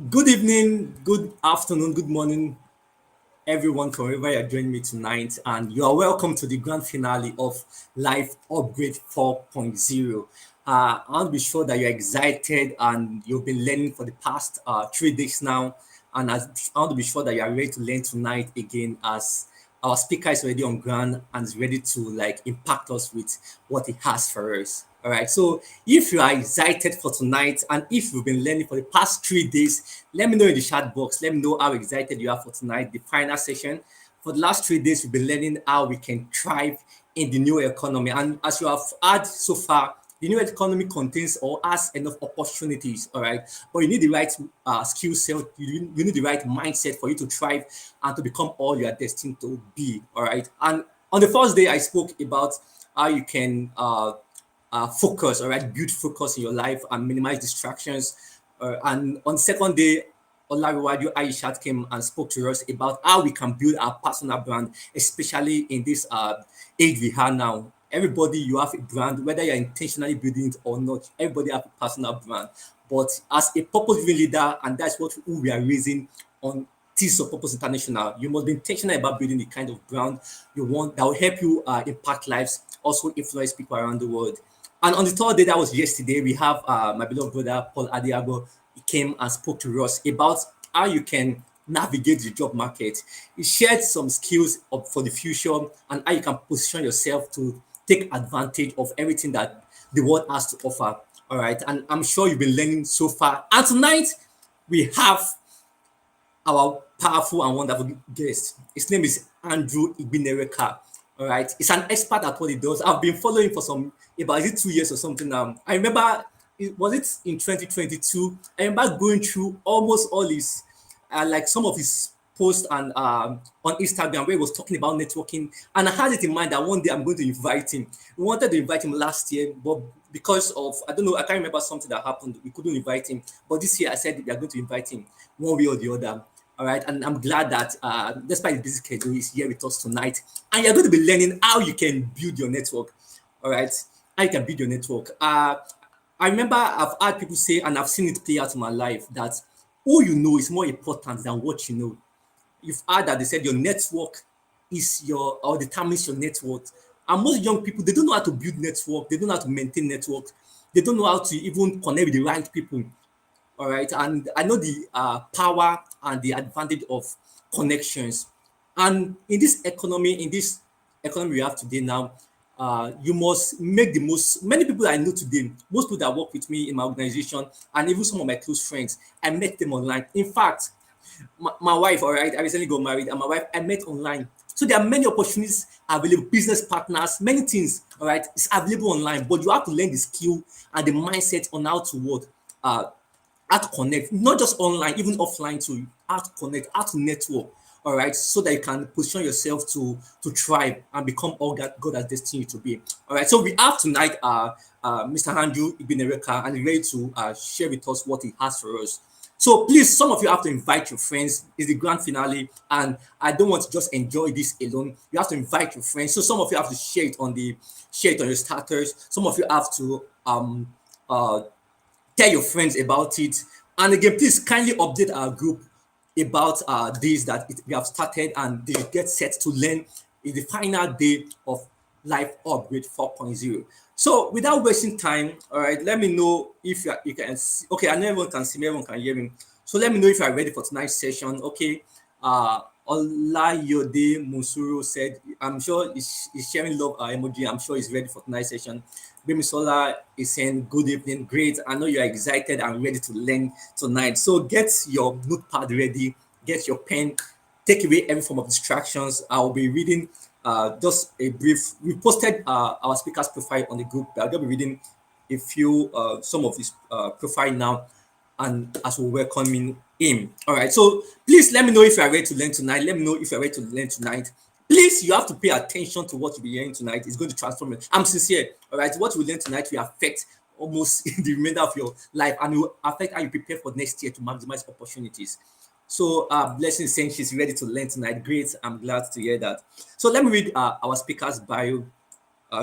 Good evening, good afternoon, good morning, everyone, from wherever you're joining me tonight. And you are welcome to the grand finale of Life Upgrade 4.0. I want to be sure that you're excited and you've been learning for the past 3 days now. And I want to be sure that you are ready to learn tonight again as our speaker is already on ground and is ready to like impact us with what he has for us. All right. So if you are excited for tonight and if you've been learning for the past 3 days, let me know in the chat box. Let me know how excited you are for tonight, the final session. For the last 3 days, we've been learning how we can thrive in the new economy. And as you have heard so far, the new economy contains or has enough opportunities, all right? But you need the right skill set, you need the right mindset for you to thrive and to become all you are destined to be, all right? And on the first day, I spoke about how you can focus, all right, build focus in your life and minimize distractions. And on the second day, Olariwaju Aishat came and spoke to us about how we can build our personal brand, especially in this age we have now. Everybody, you have a brand, whether you're intentionally building it or not. Everybody have a personal brand. But as a purpose-driven leader, and that's what who we are raising on Teams of Purpose International, you must be intentional about building the kind of brand you want that will help you impact lives, also influence people around the world. And on the third day, that was yesterday, we have my beloved brother Paul Adiago. He came and spoke to us about how you can navigate the job market. He shared some skills for the future and how you can position yourself to take advantage of everything that the world has to offer. All right. And I'm sure you've been learning so far. And tonight, we have our powerful and wonderful guest. His name is Andrew Igbineweka. All right, he's an expert at what he does. I've been following for some about is it 2 years or something now. I remember it was it in 2022. I remember going through almost all his like some of his posts and on Instagram where he was talking about networking. And I had it in mind that one day I'm going to invite him. We wanted to invite him last year, but because of I don't know, I can't remember something that happened. We couldn't invite him. But this year I said we are going to invite him one way or the other. All right, and I'm glad that despite his busy schedule, he's here with us tonight. And you're going to be learning how you can build your network. All right, how you can build your network. I remember I've heard people say, and I've seen it play out in my life, that who you know is more important than what you know. You've heard that they said your network is your or determines your net worth. And most young people, they don't know how to build network, they don't know how to maintain network, they don't know how to even connect with the right people. All right, and I know the power and the advantage of connections. And in this economy we have today now, you must make the most. Many people I know today, most people that work with me in my organization, and even some of my close friends, I met them online. In fact, my wife, all right, I recently got married, and my wife I met online. So there are many opportunities available, business partners, many things, all right, it's available online, but you have to learn the skill and the mindset on how to work. How to connect, not just online, even offline too. How to connect, how to network, all right, so that you can position yourself to thrive and become all God has destined you to be. All right, so we have tonight Mr. Andrew Igbineweka, and he's ready to share with us what he has for us. So please, some of you have to invite your friends. It's the grand finale, and I don't want to just enjoy this alone. You have to invite your friends. So some of you have to share it on your starters. Some of you have to uh tell your friends about it. And again, please kindly update our group about this that we have started and they get set to learn in the final day of Life Upgrade 4.0. So without wasting time, all right, let me know if you can see. Okay, I know everyone can see me, everyone can hear me. So let me know if you are ready for tonight's session. Okay. Olayode Musuru said, I'm sure he's sharing love emoji. I'm sure he's ready for tonight's session. Bimisola is saying, good evening. Great. I know you're excited and ready to learn tonight. So get your notepad ready, get your pen, take away every form of distractions. I'll be reading just a brief. We posted our speaker's profile on the group. I'll just be reading a few, some of his profile now, and as we're welcoming him. All right. So please let me know if you are ready to learn tonight. Let me know if you're ready to learn tonight. Please, you have to pay attention to what you'll be hearing tonight. It's going to transform you. I'm sincere. All right. What we learn tonight will affect almost the remainder of your life and it will affect how you prepare for next year to maximize opportunities. So, Blessing saying she's ready to learn tonight. Great. I'm glad to hear that. So, let me read our speaker's bio,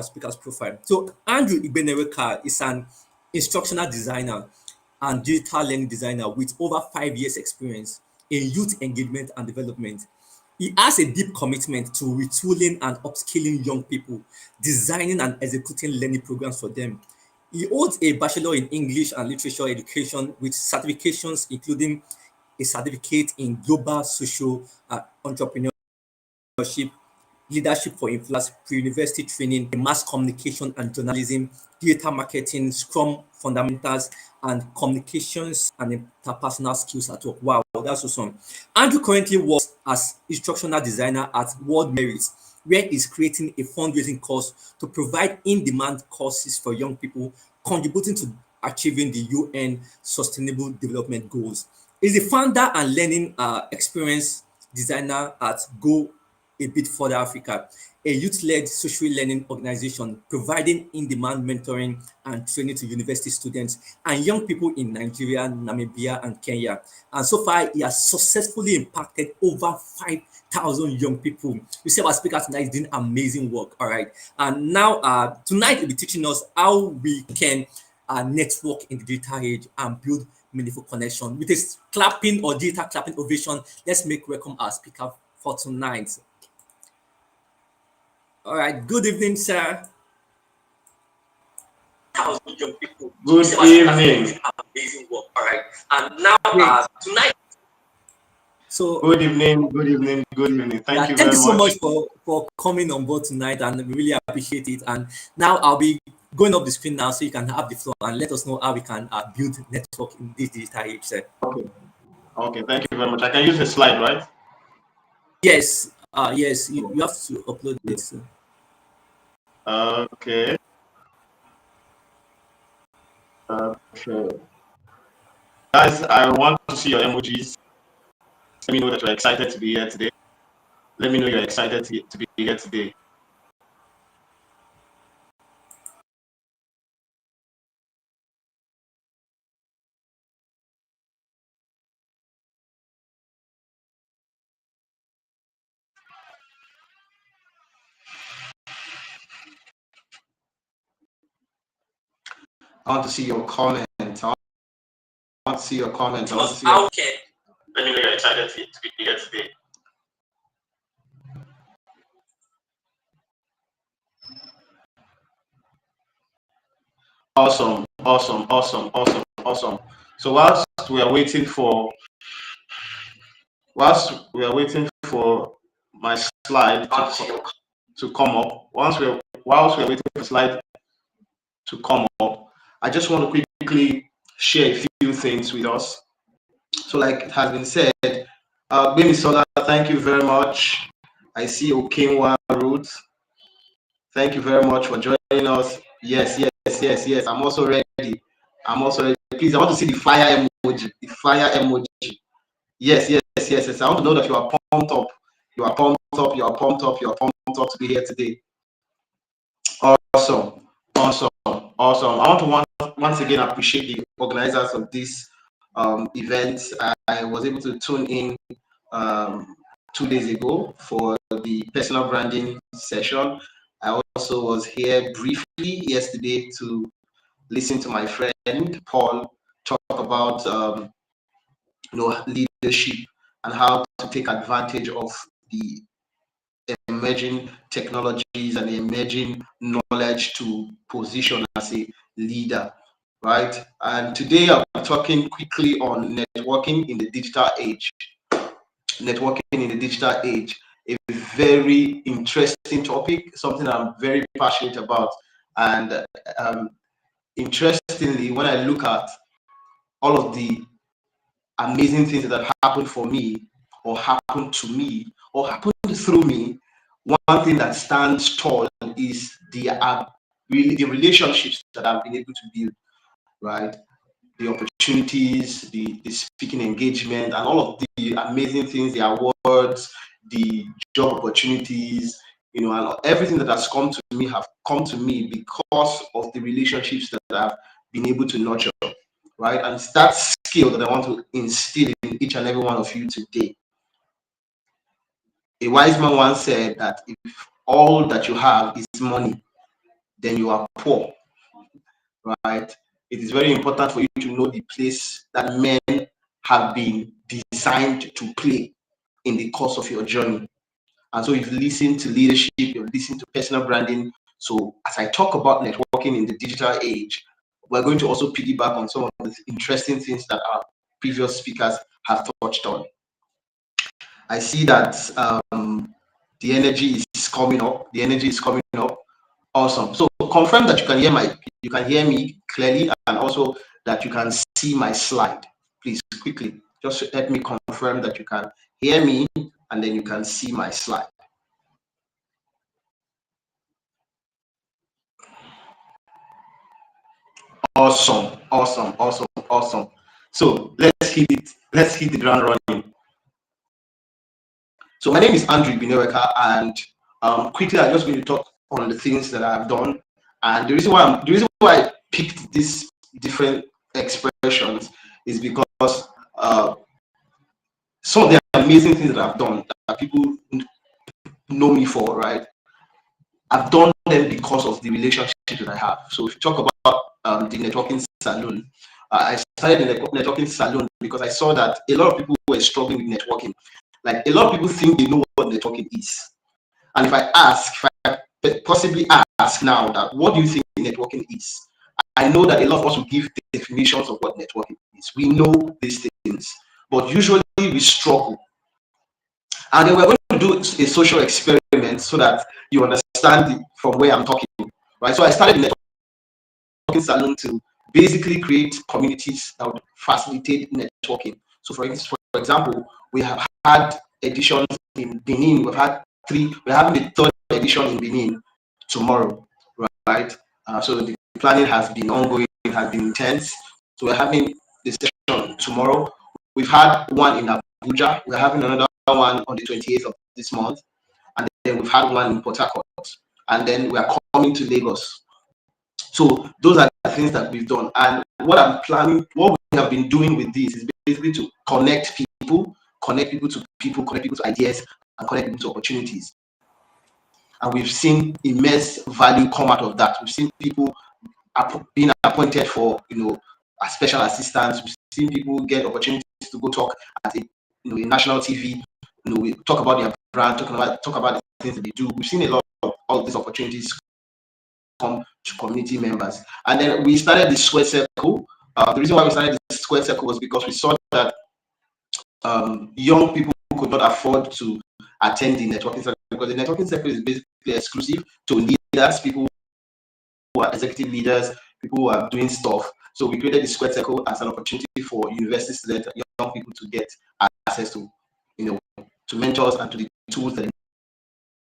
speaker's profile. So, Andrew Igbineweka is an instructional designer. and digital learning designer with over 5 years experience in youth engagement and development. He has a deep commitment to retooling and upskilling young people, designing and executing learning programs for them. He holds a Bachelor in English and Literature Education with certifications including a certificate in Global Social Entrepreneurship, Leadership for Influence, Pre-University Training in Mass Communication and Journalism, Digital Marketing, Scrum Fundamentals, and Communications and Interpersonal Skills at Work. Wow, that's awesome. Andrew currently works as instructional designer at World Merits, where he's creating a fundraising course to provide in-demand courses for young people, contributing to achieving the UN Sustainable Development Goals. He's the founder and learning experience designer at Go a Bit Further Africa, a youth-led social learning organization providing in-demand mentoring and training to university students and young people in Nigeria, Namibia, and Kenya. And so far, he has successfully impacted over 5,000 young people. You see, our speaker tonight is doing amazing work. All right. And now, tonight, he'll be teaching us how we can network in the digital age and build meaningful connection. With this clapping or digital clapping ovation, let's make welcome our speaker for tonight. All right. Good evening, sir. Good evening. Amazing work. All right. And now, tonight. So. Good evening. Good evening. Good evening. Thank you Thank very you so much for coming on board tonight, and we really appreciate it. And now I'll be going up the screen now, so you can have the floor and let us know how we can build network in this digital age, sir. Okay. Okay. Thank you very much. I can use a slide, right? Yes. Yes. You have to upload it. Sir. Okay. Okay. Guys, I want to see your emojis. Let me know that you're excited to be here today. Let me know you're excited to be here today. I want to see your comment. I want to see your comment. I want to see your... Okay. Let me know you're excited to be here today. Awesome, awesome, awesome, awesome, awesome. So whilst we are waiting for my slide to come up, whilst we're waiting for the slide to come up, I just want to quickly share a few things with us. So like it has been said, Bimi Sola, thank you very much. I see Okinwa Root. Thank you very much for joining us. Yes, yes, yes, yes. I'm also ready. I'm also ready. Please, I want to see the fire emoji. The fire emoji. Yes, yes, yes, yes. I want to know that you are pumped up. You are pumped up. You are pumped up. You are pumped up to be here today. Awesome, awesome, awesome. I want to once again appreciate the organizers of this event. I was able to tune in 2 days ago for the personal branding session. I also was here briefly yesterday to listen to my friend Paul talk about leadership and how to take advantage of the emerging technologies and the emerging knowledge to position as a leader, right? And today I'll be talking quickly on networking in the digital age. Networking in the digital age, a very interesting topic, something I'm very passionate about. And interestingly, when I look at all of the amazing things that have happened for me, or happened to me, or happened through me, one thing that stands tall is really the relationships that I've been able to build, right? The opportunities, the speaking engagement, and all of the amazing things, the awards, the job opportunities, and everything that has come to me have come to me because of the relationships that I've been able to nurture, right? And it's that skill that I want to instill in each and every one of you today. A wise man once said that if all that you have is money, then you are poor, right? it is very important for you to know the place that men have been designed to play in the course of your journey. And so you've listened to leadership, you've listened to personal branding. So as I talk about networking in the digital age, we're going to also piggyback on some of the interesting things that our previous speakers have touched on. I see that the energy is coming up. The energy is coming up. Awesome. So confirm that you can hear me clearly, and also that you can see my slide. Please quickly just let me confirm that you can hear me and then you can see my slide. Awesome, awesome, awesome, awesome. So let's hit it. Let's hit the ground running. So my name is Andrew Igbineweka, and quickly I'm just going to talk on the things that I've done. And the reason why I picked these different expressions is because some of the amazing things that I've done that people know me for, right? I've done them because of the relationship that I have. So if you talk about the networking salon, I started the networking salon because I saw that a lot of people were struggling with networking. Like a lot of people think they know what networking is. And if I possibly ask now that what do you think networking is? I know that a lot of us will give definitions of what networking is. We know these things, but usually we struggle. And then we're going to do a social experiment so that you understand it from where I'm talking, right? So I started the networking salon to basically create communities that would facilitate networking. So for example, we have had editions in Benin. We've had three. We're having the third edition in Benin tomorrow, right? So the planning has been ongoing, it has been intense. So we're having the session tomorrow. We've had one in Abuja. We're having another one on the 28th of this month, and then we've had one in Port Harcourt, and then we are coming to Lagos. So those are the things that we've done, and what we have been doing with this is basically to connect people to people, connect people to ideas, and connect people to opportunities. And we've seen immense value come out of that. We've seen people being appointed for, as special assistants. We've seen people get opportunities to go talk at a national TV. We talk about their brand, talk about the things that they do. We've seen a lot of all these opportunities come to community members. And then we started the Square Circle. The reason why we started the Square Circle was because we saw that young people could not afford to attend the networking circle, because the networking circle is basically exclusive to leaders, people who are executive leaders, people who are doing stuff. So we created the Square Circle as an opportunity for university students, young people to get access to, to mentors and to the tools that they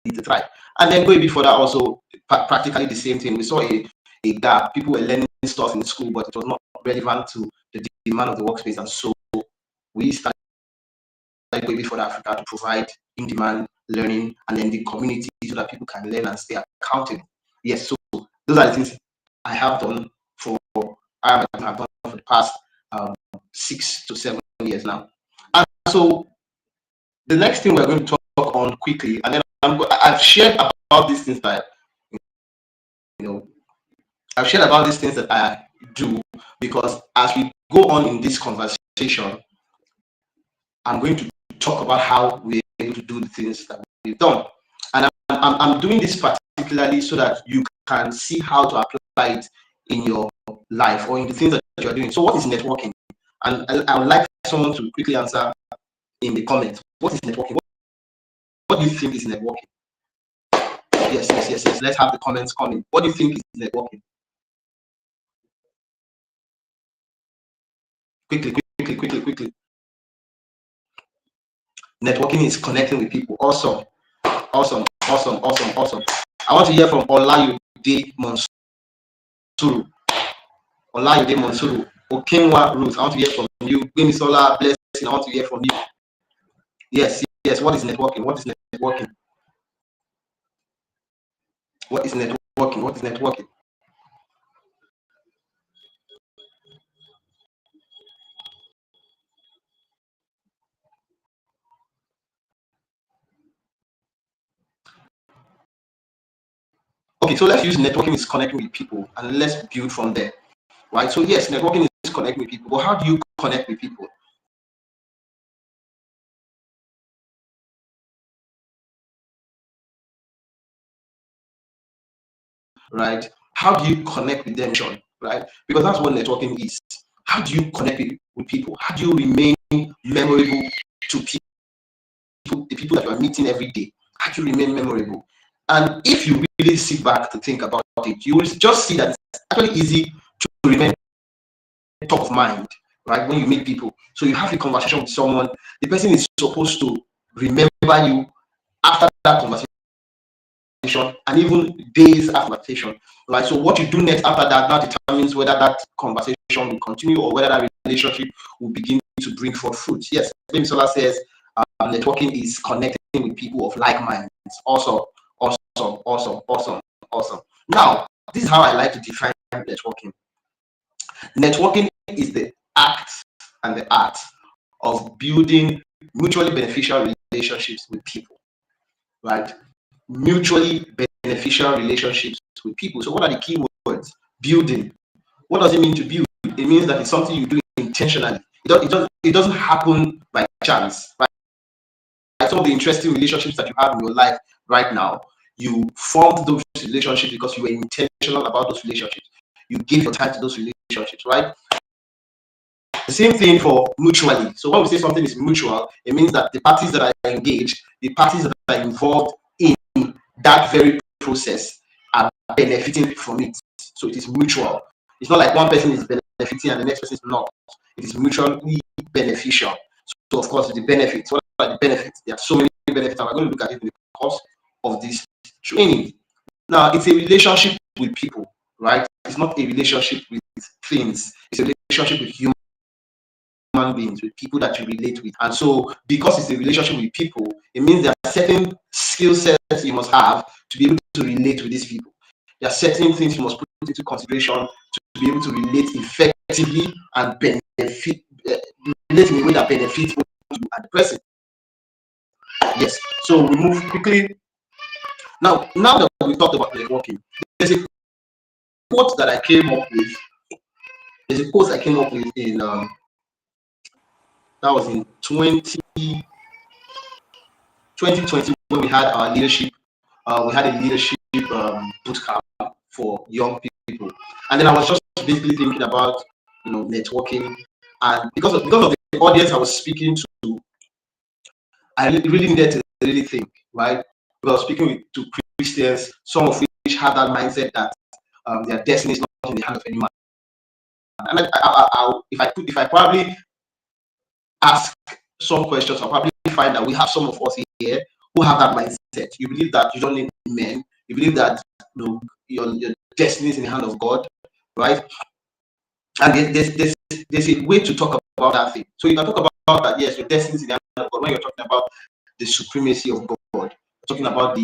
need to try. And then going before that, also practically the same thing. We saw a gap. People were learning stuff in school, but it was not relevant to the demand of the workspace. And so we started Way Before Africa to provide in-demand learning and then the community so that people can learn and stay accountable. Yes, so those are the things I have done I've done for the past 6 to 7 years now. And so the next thing we're going to talk on quickly, and then I've shared about these things that I've shared about these things that I do, because as we go on in this conversation, I'm going to talk about how we're able to do the things that we've done. And I'm doing this particularly so that you can see how to apply it in your life or in the things that you're doing. So what is networking? And I would like someone to quickly answer in the comments. What is networking? What do you think is networking? Yes. Let's have the comments coming. What do you think is networking? Quickly. Networking is connecting with people. Awesome. I want to hear from Olayode Monsuru. Okinwa Ruth. I want to hear from you. Gbemisola Blessing. I want to hear from you. Yes. What is networking? What is networking? What is networking? Okay, so let's use networking is connecting with people, and let's build from there. right? So yes, networking is connecting with people, but how do you connect with people? Right? How do you connect with them, Sean? Right? Because that's what networking is. How do you connect with people? How do you remain memorable to people, the people that you are meeting every day? How do you remain memorable? And if you really sit back to think about it, you will just see that it's actually easy to remain top of mind, right? When you meet people. So you have a conversation with someone, the person is supposed to remember you after that conversation and even days after conversation, right? So what you do next after that now determines whether that conversation will continue or whether that relationship will begin to bring forth fruit. Yes, Sola says networking is connecting with people of like minds. Awesome, awesome, awesome, awesome, awesome. Now, this is how I like to define networking. Networking is the act and the art of building mutually beneficial relationships with people, right? Mutually beneficial relationships with people. So what are the key words? Building. What does it mean to build? It means that it's something you do intentionally. It doesn't happen by chance, right? Some of the interesting relationships that you have in your life right now, you formed those relationships because you were intentional about those relationships. You gave your time to those relationships, right? The same thing for mutually. So when we say something is mutual, it means that the parties that are engaged, the parties that are involved in that very process are benefiting from it. So it is mutual. It's not like one person is benefiting and the next person is not. It is mutually beneficial. So of course, the benefits. What are the benefits? There are so many benefits, and we're going to look at it in the course of this training. Now, it's a relationship with people, right? It's not a relationship with things. It's a relationship with human beings, with people that you relate with. And so, because it's a relationship with people, it means there are certain skill sets you must have to be able to relate with these people. There are certain things you must put into consideration to be able to relate effectively and benefit, relate in a way that benefits both you and the person. Yes. So we move quickly. Now that we talked about networking, there's a quote that I came up with. There's a quote I came up with in that was in 2020 when we had our leadership. We had a leadership boot camp for young people, and then I was just basically thinking about networking, and because of the audience I was speaking to, I really needed to really think, right? Because I was speaking to Christians, some of which have that mindset that their destiny is not in the hand of any man. And if I probably ask some questions, I'll probably find that we have some of us here who have that mindset. You believe that you don't need men. You believe that your destiny is in the hand of God, right? And there's a way to talk about that thing. So you can talk about that, yes, your destiny is in the hand of God. When you're talking about the supremacy of God, you're talking about the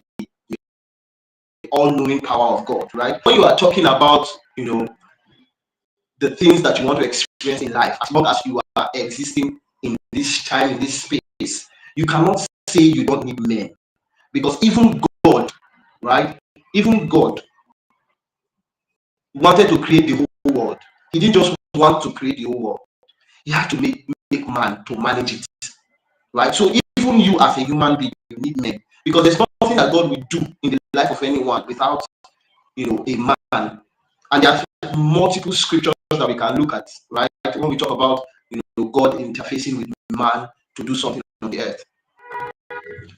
all-knowing power of God, right? When you are talking about, the things that you want to experience in life, as long as you are existing in this time, in this space, you cannot say you don't need men. Because even God, right? Even God wanted to create the whole world. He didn't just want to create the whole world. He had to make man to manage it, right? So even you as a human being, you need men. Because there's nothing that God will do in the life of anyone without, a man. And there are multiple scriptures that we can look at, right? When we talk about, God interfacing with man to do something on the earth.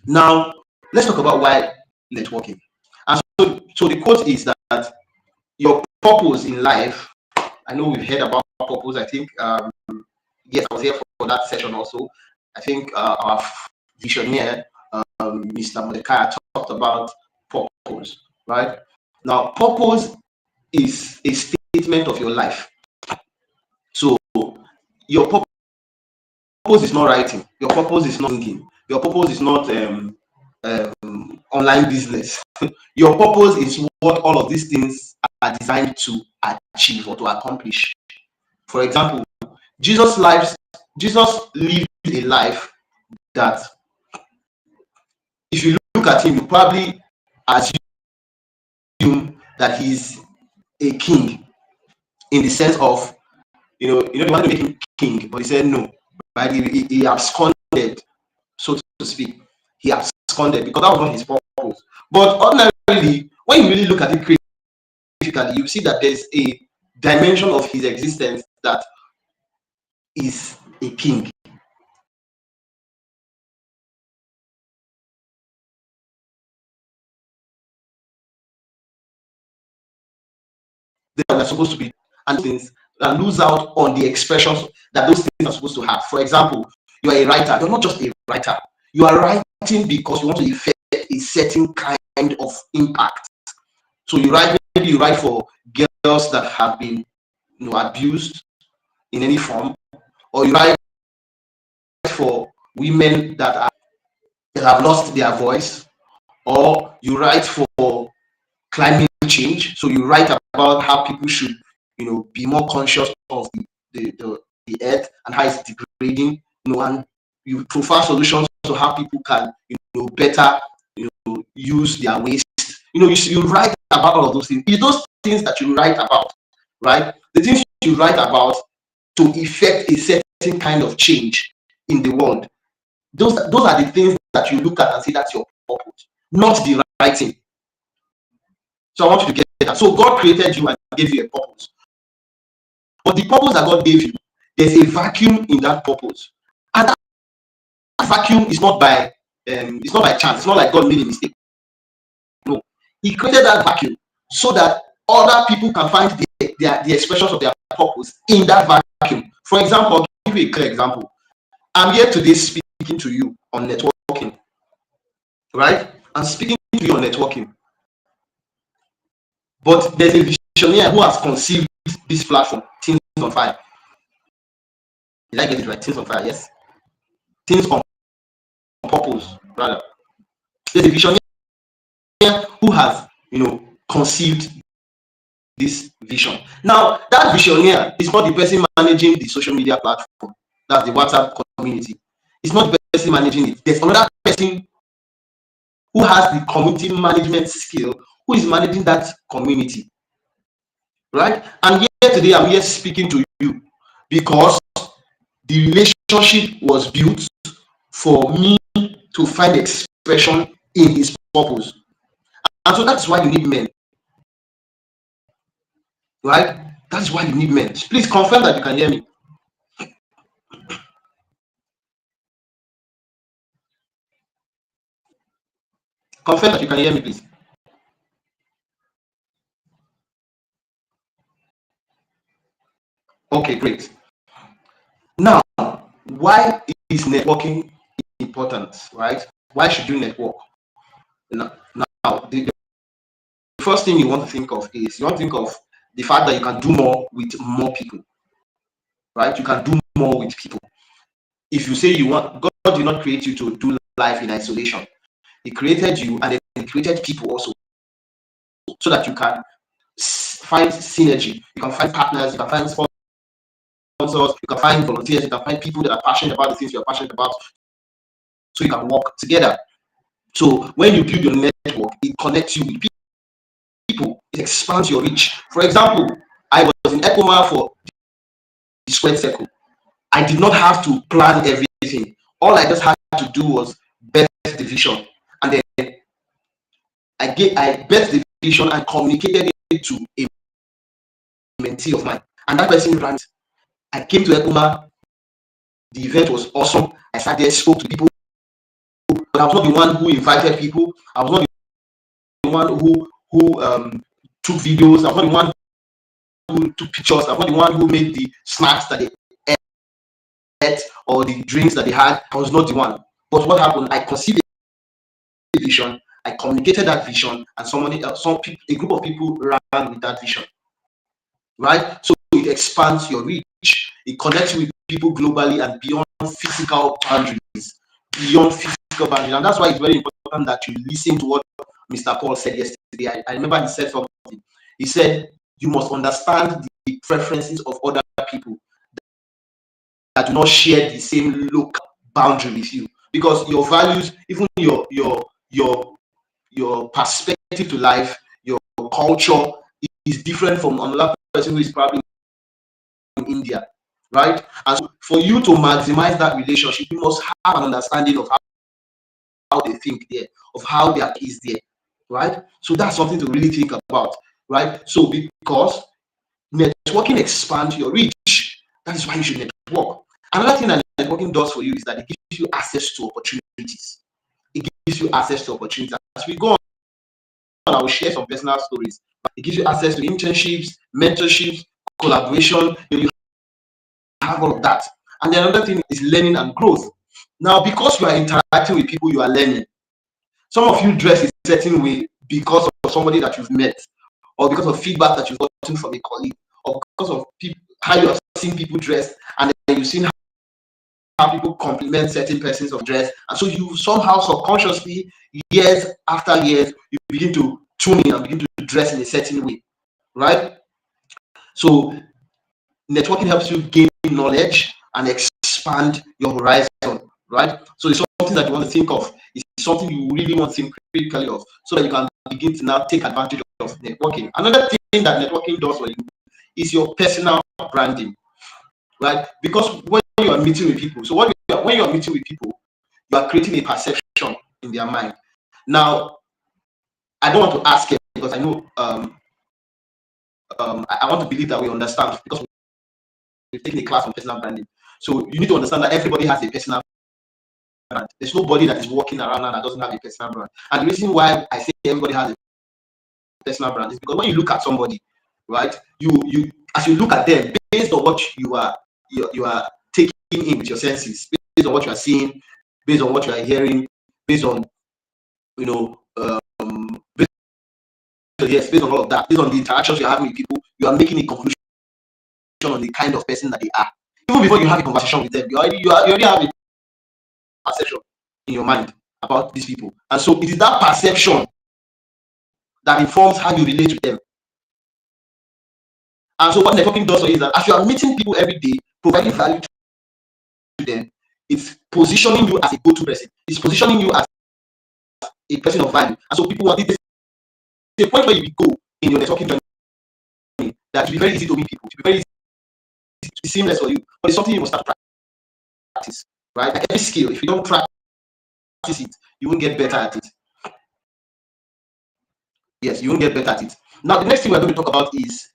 Now, let's talk about why networking. And so the quote is that your purpose in life, I know we've heard about purpose. I think, yes, I was here for that session also. I think our visionary, Mr. Mordecai, talked about purpose, right? Now, purpose is a statement of your life. So your purpose is not writing. Your purpose is not thinking. Your purpose is not online business. Your purpose is what all of these things are designed to achieve or to accomplish. For example, Jesus lived a life that, if you look at him, you probably assume that he's a king, in the sense of, they wanted to make him king, but he said no, right? He absconded, so to speak. He absconded because that was not his purpose. But ordinarily, when you really look at it critically, you see that there's a dimension of his existence that is a king. They are supposed to be, and things that lose out on the expressions that those things are supposed to have. For example, you are a writer. You're not just a writer. You are writing because you want to effect a certain kind of impact. So maybe you write for girls that have been, abused in any form, or you write for women that have lost their voice, or you write for climate change. So you write about how people should, be more conscious of the earth and how it's degrading, and you provide solutions to how people can, better, use their waste. You write about all of those things. It's those things that you write about, right? The things you write about to effect a certain kind of change in the world. Those are the things that you look at and say that's your purpose, not the writing. So I want you to get that. So God created you and gave you a purpose. But the purpose that God gave you, there's a vacuum in that purpose. And that vacuum is not by chance. It's not like God made a mistake. No. He created that vacuum so that other people can find the expressions of their purpose in that vacuum. For example, I'll give you a clear example. I'm here today speaking to you on networking. Right? I'm speaking to you on networking. But there's a visionary who has conceived this platform, Teams on Fire. Did I get it right? Teams on Fire, yes. Teams on Purpose, rather. There's a visionary who has, conceived this vision. Now, that visionary is not the person managing the social media platform. That's the WhatsApp community. It's not the person managing it. There's another person who has the community management skill, who is managing that community. Right? And here today, I'm here speaking to you because the relationship was built for me to find expression in his purpose. And so that's why you need men. Right? That's why you need men. Please confirm that you can hear me. Confirm that you can hear me, please. Okay, great. Now, why is networking important, right? Why should you network? Now the first thing you want to think of is you want to think of the fact that you can do more with more people, right? You can do more with people. If you say you want, God did not create you to do life in isolation. He created you, and then He created people also, so that you can find synergy. You can find partners. You can find sponsors. You can find volunteers. You can find people that are passionate about the things you're passionate about, so you can work together. So when you build your network, it connects you with people. It expands your reach. For example, I was in ECOMA for the Squared Circle. I did not have to plan everything. All I just had to do was bet the vision, and then I bet the vision and communicated it to a mentee of mine, and that person ran it. I came to ECOMA. The event was awesome. I sat there, spoke to people, but I was not the one who invited people. I was not the one who took videos. I was not the one who took pictures. I was not the one who made the snacks that they ate or the drinks that they had. I was not the one. But what happened? I conceived a vision. I communicated that vision, and a group of people ran with that vision. Right? So it expands your reach. It connects you with people globally and beyond physical boundaries. And that's why it's very important that you listen to what Mr. Paul said yesterday. I remember he said something. He said, you must understand the preferences of other people that do not share the same local boundary with you. Because your values, even your perspective to life, your culture is different from another person who is probably India, right? And so for you to maximize that relationship, you must have an understanding of how they think there, of how their is there, right? So that's something to really think about, right? So because networking expands your reach, that is why you should network. Another thing that networking does for you is that it gives you access to opportunities. It gives you access to opportunities. As we go on, I will share some personal stories. It gives you access to internships, mentorships, collaboration. You have all of that. And then another thing is learning and growth. Now, because you are interacting with people, you are learning. Some of you dress a certain way because of somebody that you've met, or because of feedback that you've gotten from a colleague, or because of how you have seen people dress, and then you've seen how people compliment certain persons of dress, and so you somehow subconsciously, years after years, you begin to tune in and begin to dress in a certain way, right? So networking helps you gain knowledge and expand your horizon, right? So it's something that you want to think of. It's something you really want to think critically of, so that you can begin to now take advantage of networking. Another thing that networking does for you is your personal branding, right? Because when you are meeting with people, so when you are meeting with people, you are creating a perception in their mind. Now, I don't want to ask it because I know I want to believe that we understand, because we've taken a class on personal branding. So you need to understand that everybody has a personal brand. There's nobody that is walking around now that doesn't have a personal brand. And the reason why I say everybody has a personal brand is because when you look at somebody, right, you as you look at them, based on what you are taking in with your senses, based on what you are seeing, based on what you are hearing, based on you know based, yes, based on all of that, based on the interactions you're having with people, you are making a conclusion on the kind of person that they are. Even before you have a conversation with them, you already have a perception in your mind about these people. And so it is that perception that informs how you relate with them. And so what networking does for you is that as you are meeting people every day, providing value to them, it's positioning you as a go-to person. It's positioning you as a person of value. And so people want it. It's a point where you go in your networking journey that it will be very easy to meet people. It will be very easy to be seamless for you. But it's something you must start to practice, right? Like every skill, if you don't practice it, you won't get better at it. Yes, you won't get better at it. Now, the next thing we're going to talk about is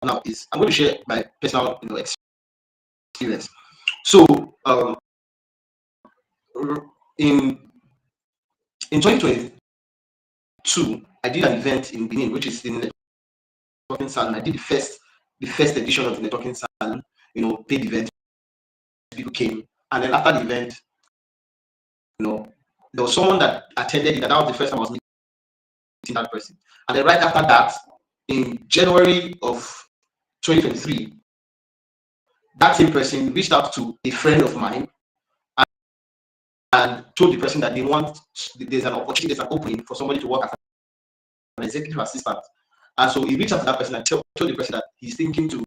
now is I'm going to share my personal experience. So in 2022, I did an event in Benin, which is in the networking salon. I did the first edition of the networking salon. Paid event. People came, and then after the event, there was someone that attended it, and that was the first time I was meeting that person. And then right after that, in January of 2023, that same person reached out to a friend of mine and told the person that there's an opportunity, there's an opening for somebody to work as an executive assistant. And so he reached out to that person and told the person that he's thinking to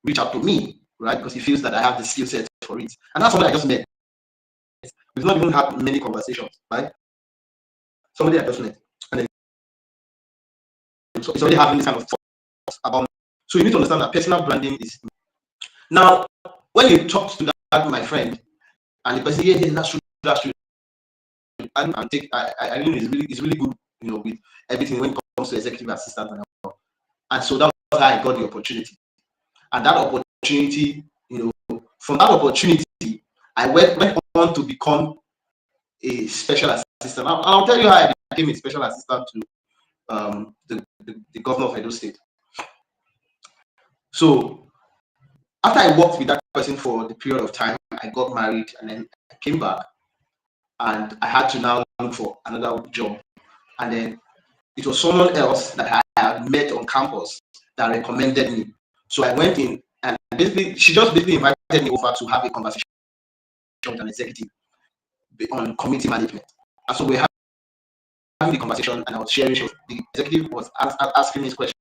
reach out to me, right? Because he feels that I have the skill set for it. And that's somebody I just met. We've not even had many conversations, right? Somebody I just met. And then so it's already having this kind of thoughts about me. So you need to understand that personal branding is. Now, when you talk to that my friend, and the person, yeah, that's true. And I think it's really good, with everything when it comes to executive assistant and all. And so that was how I got the opportunity. And that opportunity, from that opportunity, I went on to become a special assistant. And I'll tell you how I became a special assistant to the governor of Edo State. So after I worked with that person for the period of time, I got married, and then I came back, and I had to now look for another job. And then it was someone else that I had met on campus that recommended me. So I went in, and she just invited me over to have a conversation with an executive on community management. And so we had having the conversation, and I was sharing. The executive was asking me questions.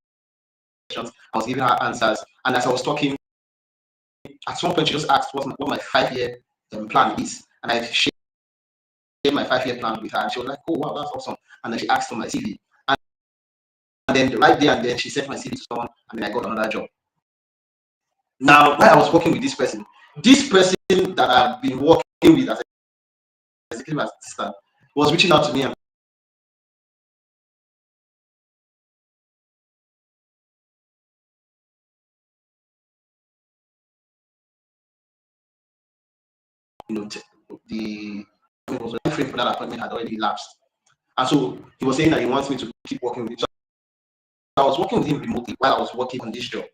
I was giving her answers, and as I was talking, at some point she just asked what my 5-year plan is, and I shared my 5-year plan with her, and she was like, "Oh wow, that's awesome!" And then she asked for my CV, then right there and then she sent my CV to someone, and then I got another job. Now, while I was working with this person that I've been working with as an executive assistant was reaching out to me and the frame for that appointment had already elapsed. And so he was saying that he wants me to keep working with him. So I was working with him remotely while I was working on this job.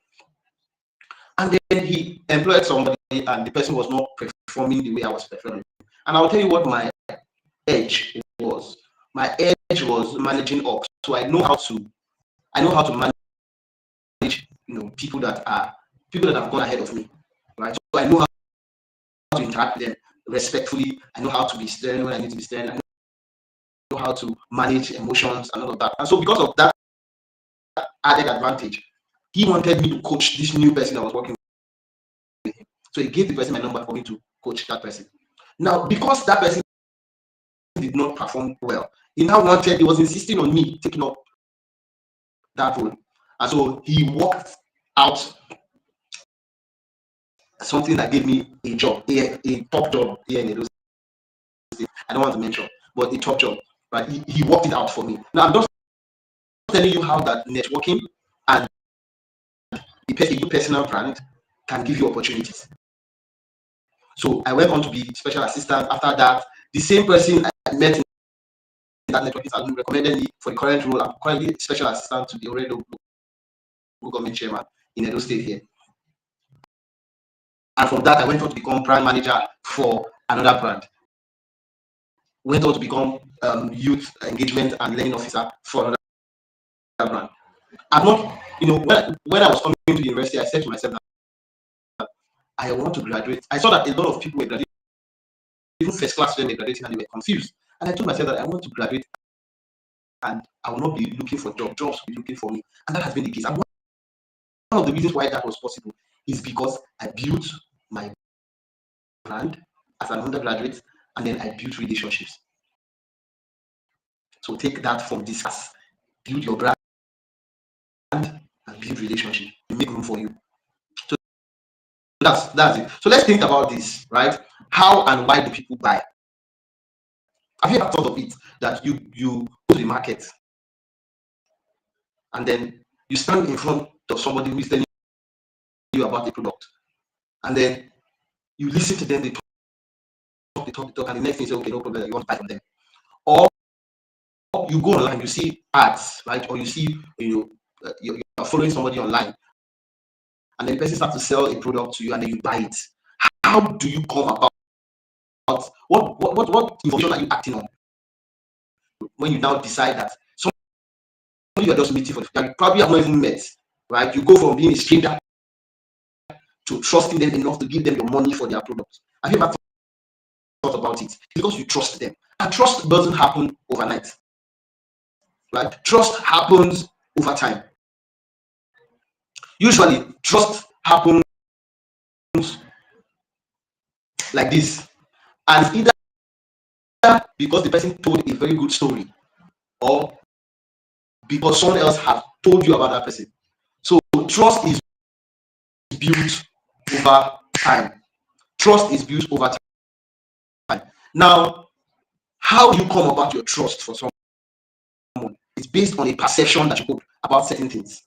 And then he employed somebody, and the person was not performing the way I was performing. And I'll tell you what my edge was. My edge was managing up. So I know how to manage, people that have gone ahead of me, right? So I know how to interact with them respectfully. I know how to be stern when I need to be stern. I know how to manage emotions and all of that. And so because of that added advantage, he wanted me to coach this new person I was working with him. So he gave the person my number for me to coach that person. Now, because that person did not perform well, he was insisting on me taking up that role. And so he worked out something that gave me a job, a top job here in Edo State. I don't want to mention, but a top job. But he worked it out for me. Now I'm just telling you how that networking and a good personal brand can give you opportunities. So I went on to be special assistant. After that, the same person I met in that networking salon recommended me for the current role. I'm currently special assistant to the Oredo government chairman in Edo State here. And from that, I went on to become brand manager for another brand. Went on to become youth engagement and learning officer for another brand. I'm not, when I was coming to the university, I said to myself that I want to graduate. I saw that a lot of people were graduating, even first class when they graduating, and they were confused. And I told myself that I want to graduate and I will not be looking for jobs will be looking for me. And that has been the case. And one of the reasons why that was possible is because I built my brand as an undergraduate, and then I built relationships. So take that from this class. Build your brand and build relationship. Make room for you. So that's it. So let's think about this, right? How and why do people buy? Have you ever thought of it that you go to the market and then you stand in front of somebody who is telling you about the product, and then you listen to them, they talk, and the next thing you say, okay, no problem, you want to buy from them. Or you go online, you see ads, right? Or you see, you're following somebody online, and then the person starts to sell a product to you, and then you buy it. How do you come about? What information are you acting on when you now decide that somebody you are just meeting for, that you probably have not even met, right? You go from being a stranger to trusting them enough to give them your money for their product. Have you ever thought about it? Because you trust them. And trust doesn't happen overnight, right? Trust happens over time. Usually, trust happens like this. And it's either because the person told a very good story, or because someone else has told you about that person. So trust is built over time. Trust is built over time. Now, how you come about your trust for someone is based on a perception that you hold about certain things,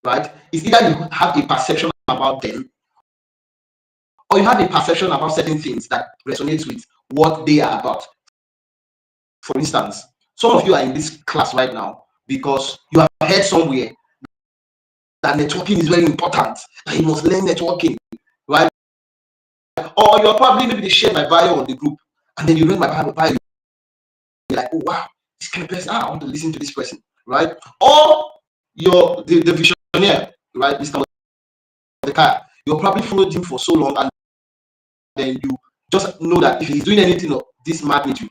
right? It's either you have a perception about them, or you have a perception about certain things that resonates with what they are about. For instance, some of you are in this class right now because you have heard somewhere that networking is very important, that you must learn networking, right? Or you're probably, maybe they shared my bio on the group, and then you read my bio, you're like, oh wow, this kind of person, I want to listen to this person, right? Or you're the visionary, right? Mr. Car, you're probably followed him for so long, and then you just know that if he's doing anything of this magnitude,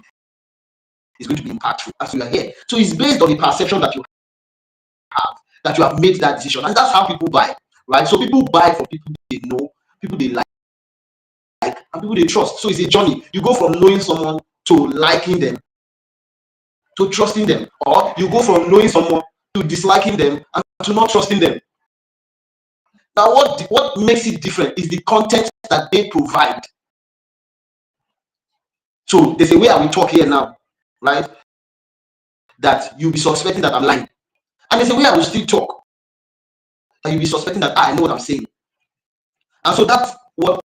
it's going to be impactful as you are here. So it's based on the perception that you have, that you have made that decision, and that's how people buy, right? So people buy from people they know, people they like, and people they trust. So it's a journey. You go from knowing someone to liking them to trusting them, or you go from knowing someone to disliking them and to not trusting them. Now, what makes it different is the content that they provide. So there's a way I will talk here now, right? That you'll be suspecting that I'm lying. And there's a way I will still talk that you'll be suspecting that I know what I'm saying. And so that's what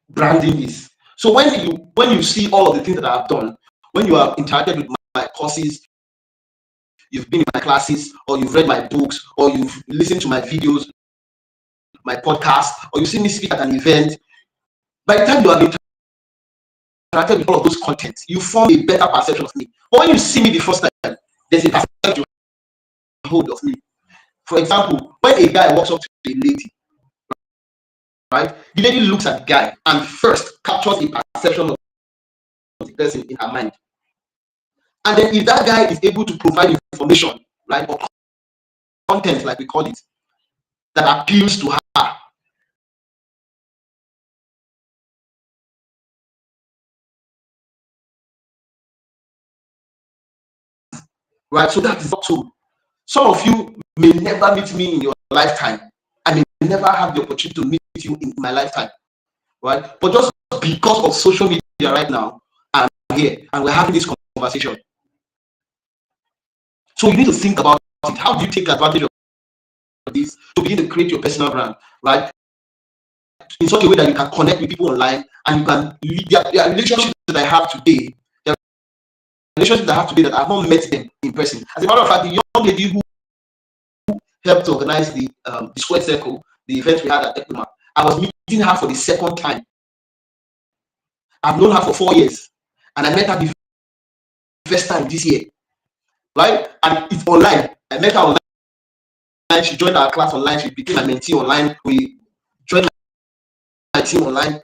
branding is. So when you see all of the things that I've done, when you have interacted with my courses, you've been in my classes, or you've read my books, or you've listened to my videos, my podcast, or you see me speak at an event, by the time you have interacted with all of those contents, you form a better perception of me. But when you see me the first time, there's a perception you hold of me. For example, when a guy walks up to a lady, right, the lady looks at the guy and first captures a perception of the person in her mind. And then if that guy is able to provide information, right, or content, like we call it, that appeals to her, right? So that is not true. Some of you may never meet me in your lifetime. I may never have the opportunity to meet you in my lifetime, right? But just because of social media right now, I'm here and we're having this conversation. So you need to think about it. How do you take advantage of this to begin to create your personal brand, right? In such a way that you can connect with people online and you can lead their relationships that I have today. The relationships that I have today that I have not met them in person. As a matter of fact, the young lady who helped to organize the Square Circle, the event we had at Igbineweka, I was meeting her for the second time. I've known her for 4 years, and I met her the first time this year, right? And it's online. I met her online. She joined our class online. She became my mentee online. We joined my team online.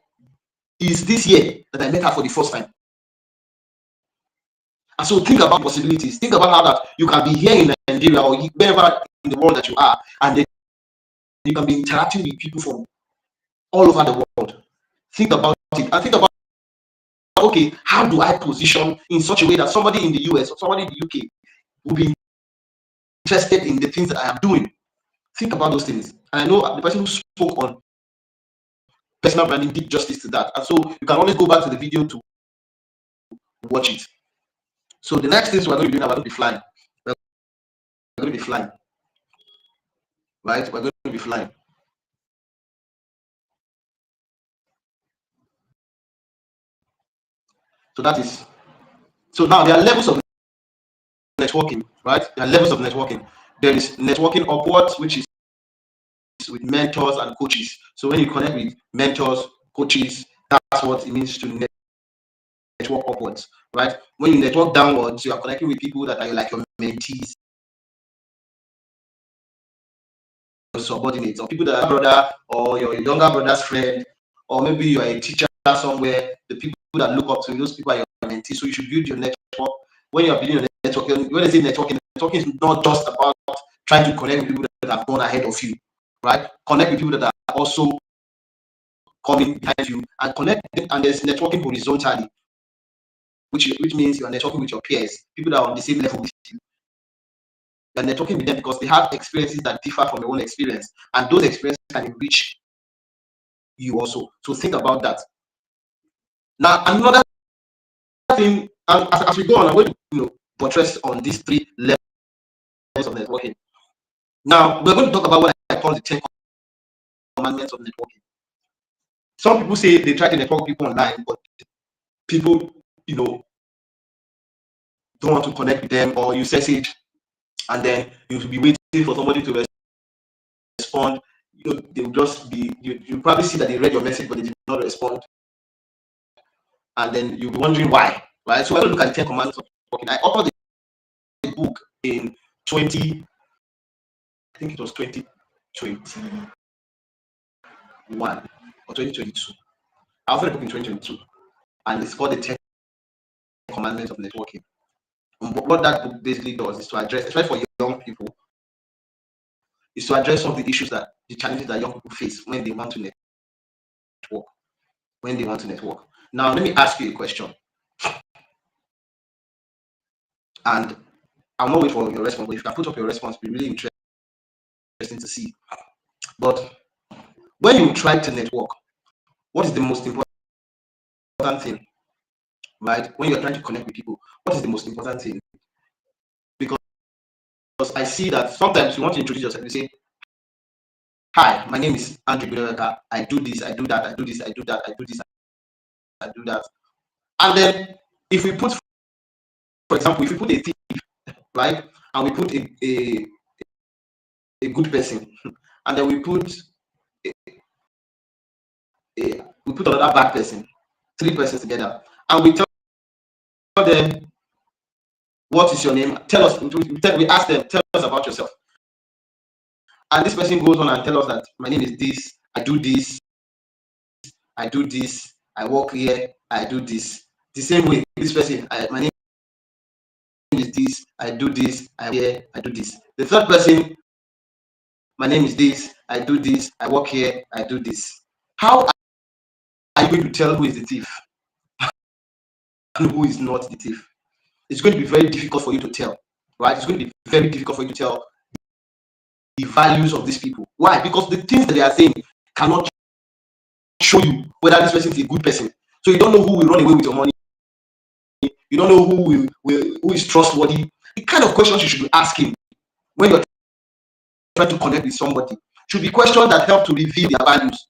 It's this year that I met her for the first time. And so think about possibilities. Think about how that you can be here in Nigeria or wherever in the world that you are, and then you can be interacting with people from all over the world. Think about it and think about, okay, how do I position in such a way that somebody in the US or somebody in the UK will be interested in the things that I am doing? Think about those things. And I know the person who spoke on personal branding did justice to that. And so you can always go back to the video to watch it. So the next things we're going to do now, we're going to be flying. We're going to be flying. Right? We're going to be flying. So that is, so now there are levels of networking, right? There are levels of networking. There is networking upwards, which is with mentors and coaches. So when you connect with mentors, coaches, that's what it means to network upwards, right? When you network downwards, you are connecting with people that are like your mentees, your subordinates, or people that are brother or your younger brother's friend, or maybe you are a teacher somewhere. The people that look up to you, those people are your mentees. So you should build your network. When you are building your network, when I say networking is not just about trying to connect with people that have gone ahead of you, right? Connect with people that are also coming behind you, and connect them, and there's networking horizontally, which means you are networking with your peers, people that are on the same level with you. You are networking with them because they have experiences that differ from your own experience, and those experiences can enrich you also. So think about that. Now, another thing, and as we go on, I'm going to buttress on these 3 levels of networking. Now, we're going to talk about what I call the 10 commandments of networking. Some people say they try to network people online, but people, don't want to connect with them, or you message and then you'll be waiting for somebody to respond. They'll just be, you probably see that they read your message, but they did not respond. And then you'll be wondering why, right? So we're going to look at the 10 commandments of networking. I authored a book in I think it was 2021 or 2022. I authored a book in 2022, and it's called the 10 commandments of networking. And what that book basically does is to address, especially for young people, is to address some of the issues, that the challenges that young people face when they want to network. Now, let me ask you a question. And I'll not wait for your response, but if you can put up your response, it'll be really interesting to see. But when you try to network, what is the most important thing, right? When you're trying to connect with people, what is the most important thing? Because I see that sometimes you want to introduce yourself, you say, "Hi, my name is Igbineweka. I do this, I do that, I do this, I do that, I do this, I do that." And then if we put, for example, if we put a thief, right, and we put a good person, and then we put another bad person, three persons together, and we tell them, "What is your name? Tell us." We ask them, "Tell us about yourself." And this person goes on and tell us that my name is this, I do this, I do this, I work here, I do this. The same way, this person, my name is this, I do this, I work here, I do this. The third person, my name is this, I do this, I work here, I do this. How are you going to tell who is the thief and who is not the thief? It's going to be very difficult for you to tell, right? It's going to be very difficult for you to tell the values of these people. Why? Because the things that they are saying cannot show you whether this person is a good person. So you don't know who will run away with your money. You don't know who is trustworthy. The kind of questions you should be asking when you're trying to connect with somebody should be questions that help to reveal their values.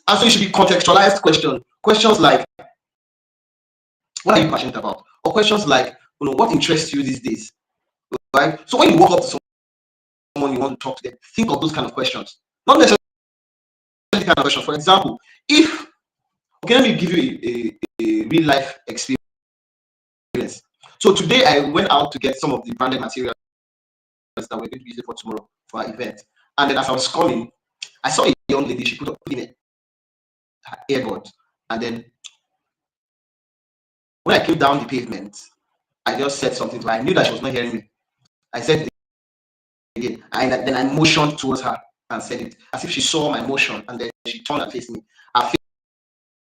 And so it should be contextualized questions. Questions like, what are you passionate about? Or questions like, what interests you these days? Right? So when you walk up to someone you want to talk to them, think of those kind of questions. Not necessarily kind of questions. For example, if, okay, let me give you a real life experience. So today I went out to get some of the branded materials that we're going to use it for tomorrow for our event. And then as I was coming, I saw a young lady. She put in her earbud, and then when I came down the pavement, I just said something to her. I knew that she was not hearing me. I said it again, and then I motioned towards her and said it as if she saw my motion, and then she turned and faced me. Her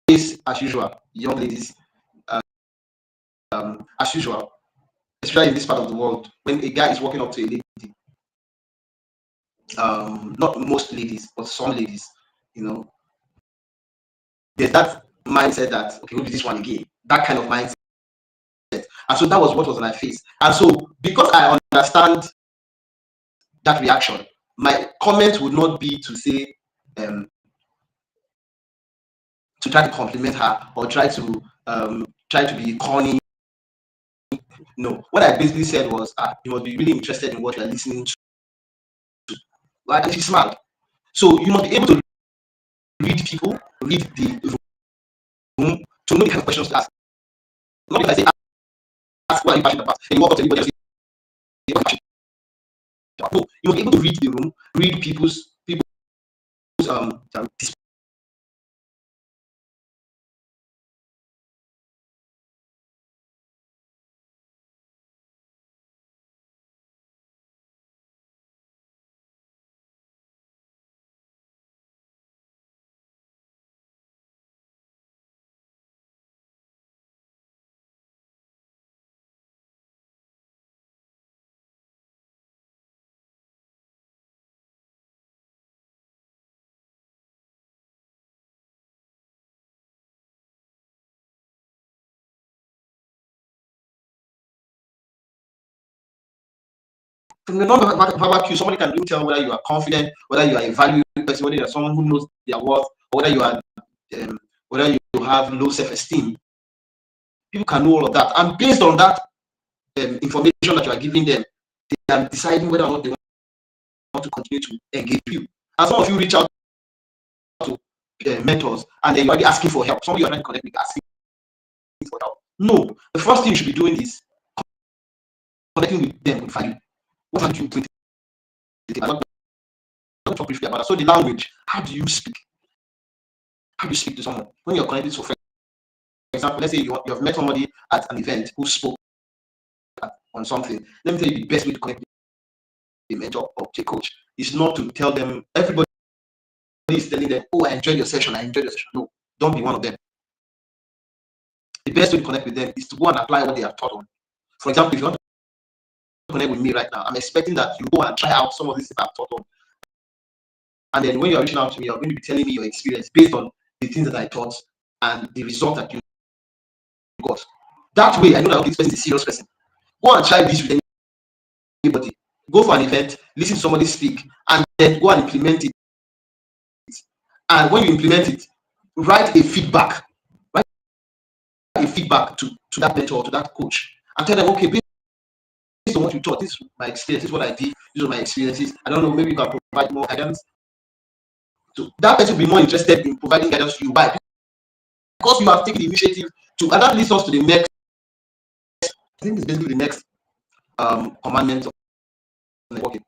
face, as usual, young ladies, as usual, especially in this part of the world, when a guy is walking up to a lady, not most ladies, but some ladies, there's that mindset that, okay, maybe this one again, that kind of mindset. And so that was what was on my face. And so because I understand that reaction, my comment would not be to say, to try to compliment her or try to be corny. No, what I basically said was, you must be really interested in what you are listening to. Right? And she smiled. So you must be able to read people, read the room, to know the kind of questions to ask. Not because I say, ask what are you passionate about, and you walk up to anybody and say, what are you passionate about? No, you must be able to read the room, read people's from the non-verbal cue, somebody can really tell whether you are confident, whether you are a valuable person, whether you are someone who knows their worth, or whether you are whether you have low self-esteem. People can know all of that, and based on that information that you are giving them, they are deciding whether or not they want to continue to engage you. And some of you reach out to mentors, and then you're already asking for help. Some of you are trying to connect with, asking for help. No, the first thing you should be doing is connecting with them with value. What are you doing? Don't talk briefly about that. So the language, how do you speak? How do you speak to someone when you're connected? So, for example, let's say you have met somebody at an event who spoke on something. Let me tell you the best way to connect with a mentor or a coach is not to tell them, everybody is telling them, oh, I enjoyed your session, I enjoyed your session. No, don't be one of them. the best way to connect with them is to go and apply what they have taught on. For example, if you want to connect with me right now, I'm expecting that you go and try out some of these things I've taught on. And then when you're reaching out to me, you're going to be telling me your experience based on the things that I taught and the result that you got. That way, I know that this person is a serious person. Go and try this with anybody. Go for an event, listen to somebody speak, and then go and implement it. And when you implement it, write a feedback. Write a feedback to that mentor, to that coach, and tell them, okay, based on what you taught, this is my experience, this is what I did, these are my experiences. I don't know, maybe you can provide more guidance. So that person will be more interested in providing guidance to you. Why? Because you have taken the initiative to, and that leads us to the next, I think it's basically the next commandment of networking.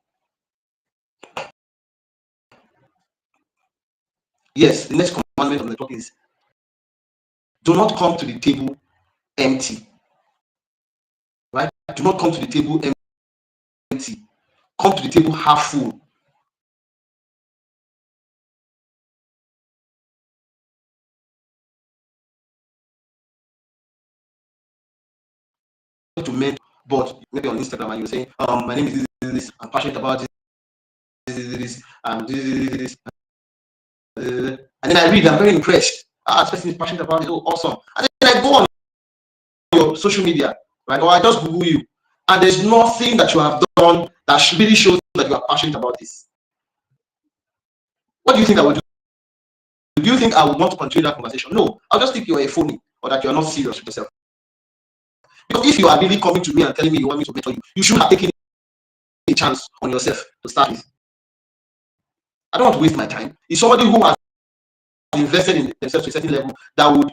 Yes, the next commandment of networking is do not come to the table empty. Right? Do not come to the table empty. Come to the table half full. To men, but maybe on Instagram and you're saying, my name is this, I'm passionate about this, and then I read, I'm very impressed. This person is passionate about it, oh, awesome. And then I go on your social media, right? Or I just Google you, and there's nothing that you have done that really shows that you are passionate about this. What do you think I would do? Do you think I would want to continue that conversation? No, I'll just think you're a phony or that you're not serious with yourself. Because if you are really coming to me and telling me you want me to mentor you, you should have taken a chance on yourself to start with. I don't want to waste my time. It's somebody who has invested in themselves to a certain level that would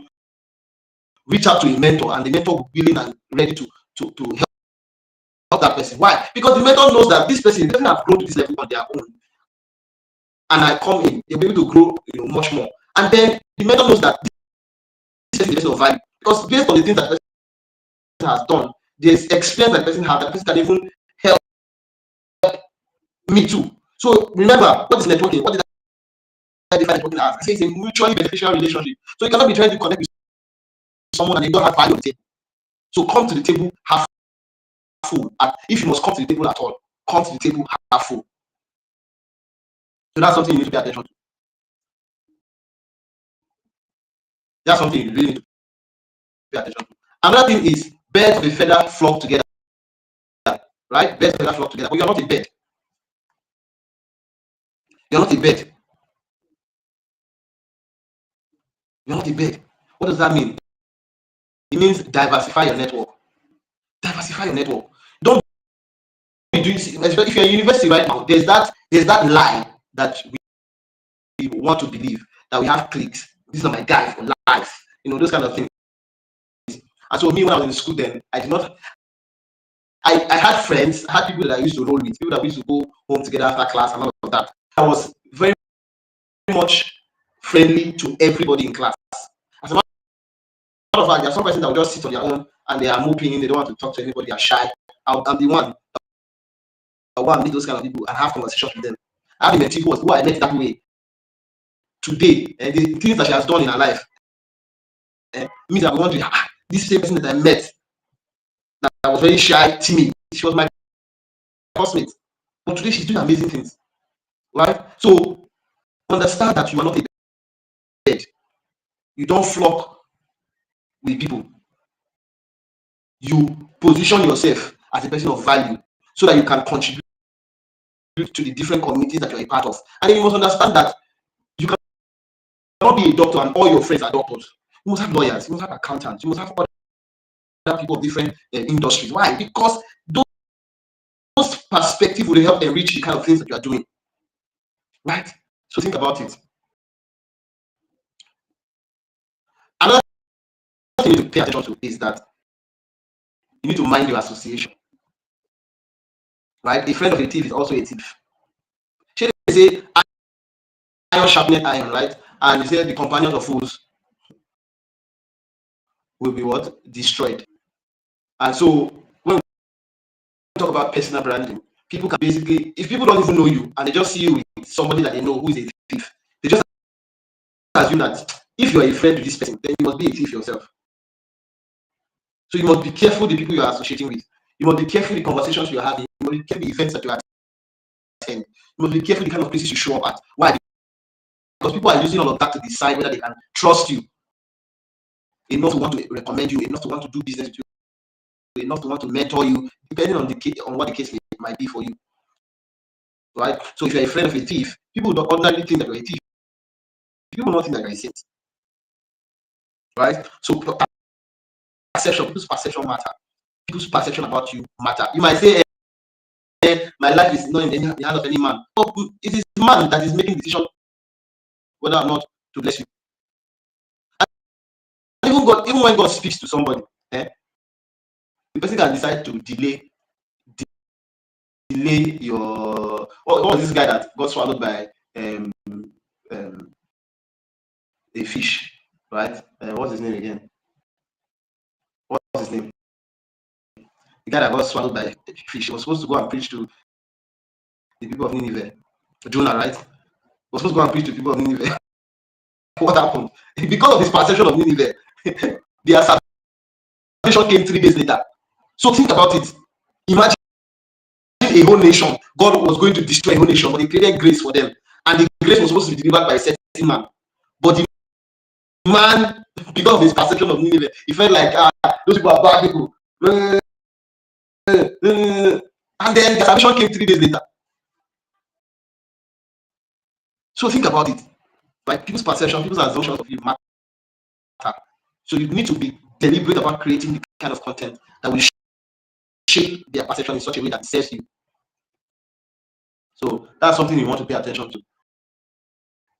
reach out to a mentor, and the mentor will be willing and ready to help that person. Why? Because the mentor knows that this person doesn't have grown to this level on their own. And I come in, they'll be able to grow, much more. And then the mentor knows that this person is a person of value. Because based on the things that the person has done, there's experience that the person has, that the person can even help me too. So remember, what is networking? What is I define networking as? I say it's a mutually beneficial relationship. So you cannot be trying to connect with someone and you don't have value on the table. So come to the table half full. And if you must come to the table at all, come to the table half full. So that's something you need to pay attention to. That's something you really need to pay attention to. Another thing is birds of a feather flock together. Right? Birds of a feather flock together. But you're not a bird. You're not a bird. You're not a bird. What does that mean? It means diversify your network. Diversify your network. Don't be doing, if you're in university right now, there's that lie that we want to believe that we have cliques. This is my guy for life. Those kind of things. And so me, when I was in school then, I did not. I had friends, I had people that I used to roll with, people that we used to go home together after class and all of that. I was very much friendly to everybody in class. As a matter of fact, there are some persons that will just sit on their own and they are moping, they don't want to talk to anybody, they are shy. I'm the one that will meet those kind of people and have conversations with them. I have met people who I met that way today, and the things that she has done in her life means I'm wondering, this same person that I met that was very shy, timid, she was my classmate, but today she's doing amazing things, right? So understand that you are not a bird. You don't flock with people. You position yourself as a person of value so that you can contribute to the different communities that you're a part of. And then you must understand that you cannot be a doctor and all your friends are doctors. You must have lawyers, you must have accountants, you must have other people of different industries. Why? Because those perspectives will help enrich the kind of things that you are doing. Right? So think about it. Another thing you need to pay attention to is that you need to mind your association. Right? A friend of a thief is also a thief. They say iron sharpened iron, right? And they say the companions of fools will be what? Destroyed. And so when we talk about personal branding, people can basically, if people don't even know you and they just see you with somebody that they know who is a thief, they just assume that if you're a friend to this person, then you must be a thief yourself. So you must be careful the people you are associating with. You must be careful the conversations you are having. You must be careful the events that you attend. You must be careful the kind of places you show up at. Why? Because people are using all of that to decide whether they can trust you enough to want to recommend you, enough to want to do business with you, enough to want to mentor you, depending on what the case might be for you. Right? So if you're a friend of a thief, people don't ordinarily think that you're a thief. People don't think that you're a saint. Right? So perception, people's perception matter. People's perception about you matter. You might say, my life is not in the hands of any man. But it is man that is making the decision whether or not to bless you. And even when God speaks to somebody, the person can decide to delay your. What was this guy that got swallowed by a fish, right? What's his name again? What's his name? The guy that got swallowed by a fish. He was supposed to go and preach to the people of Nineveh. Jonah, right? He was supposed to go and preach to the people of Nineveh. What happened? Because of his perception of Nineveh, their salvation came 3 days later. So think about it. Imagine a whole nation. God was going to destroy a whole nation, but he created grace for them. And the grace was supposed to be delivered by a certain man. But the man, because of his perception of Nineveh, he felt like, those people are bad people. And then the salvation came 3 days later. So think about it. Like people's perception, people's assumptions of you matter. So you need to be deliberate about creating the kind of content that will shape their perception in such a way that serves you. So that's something you want to pay attention to.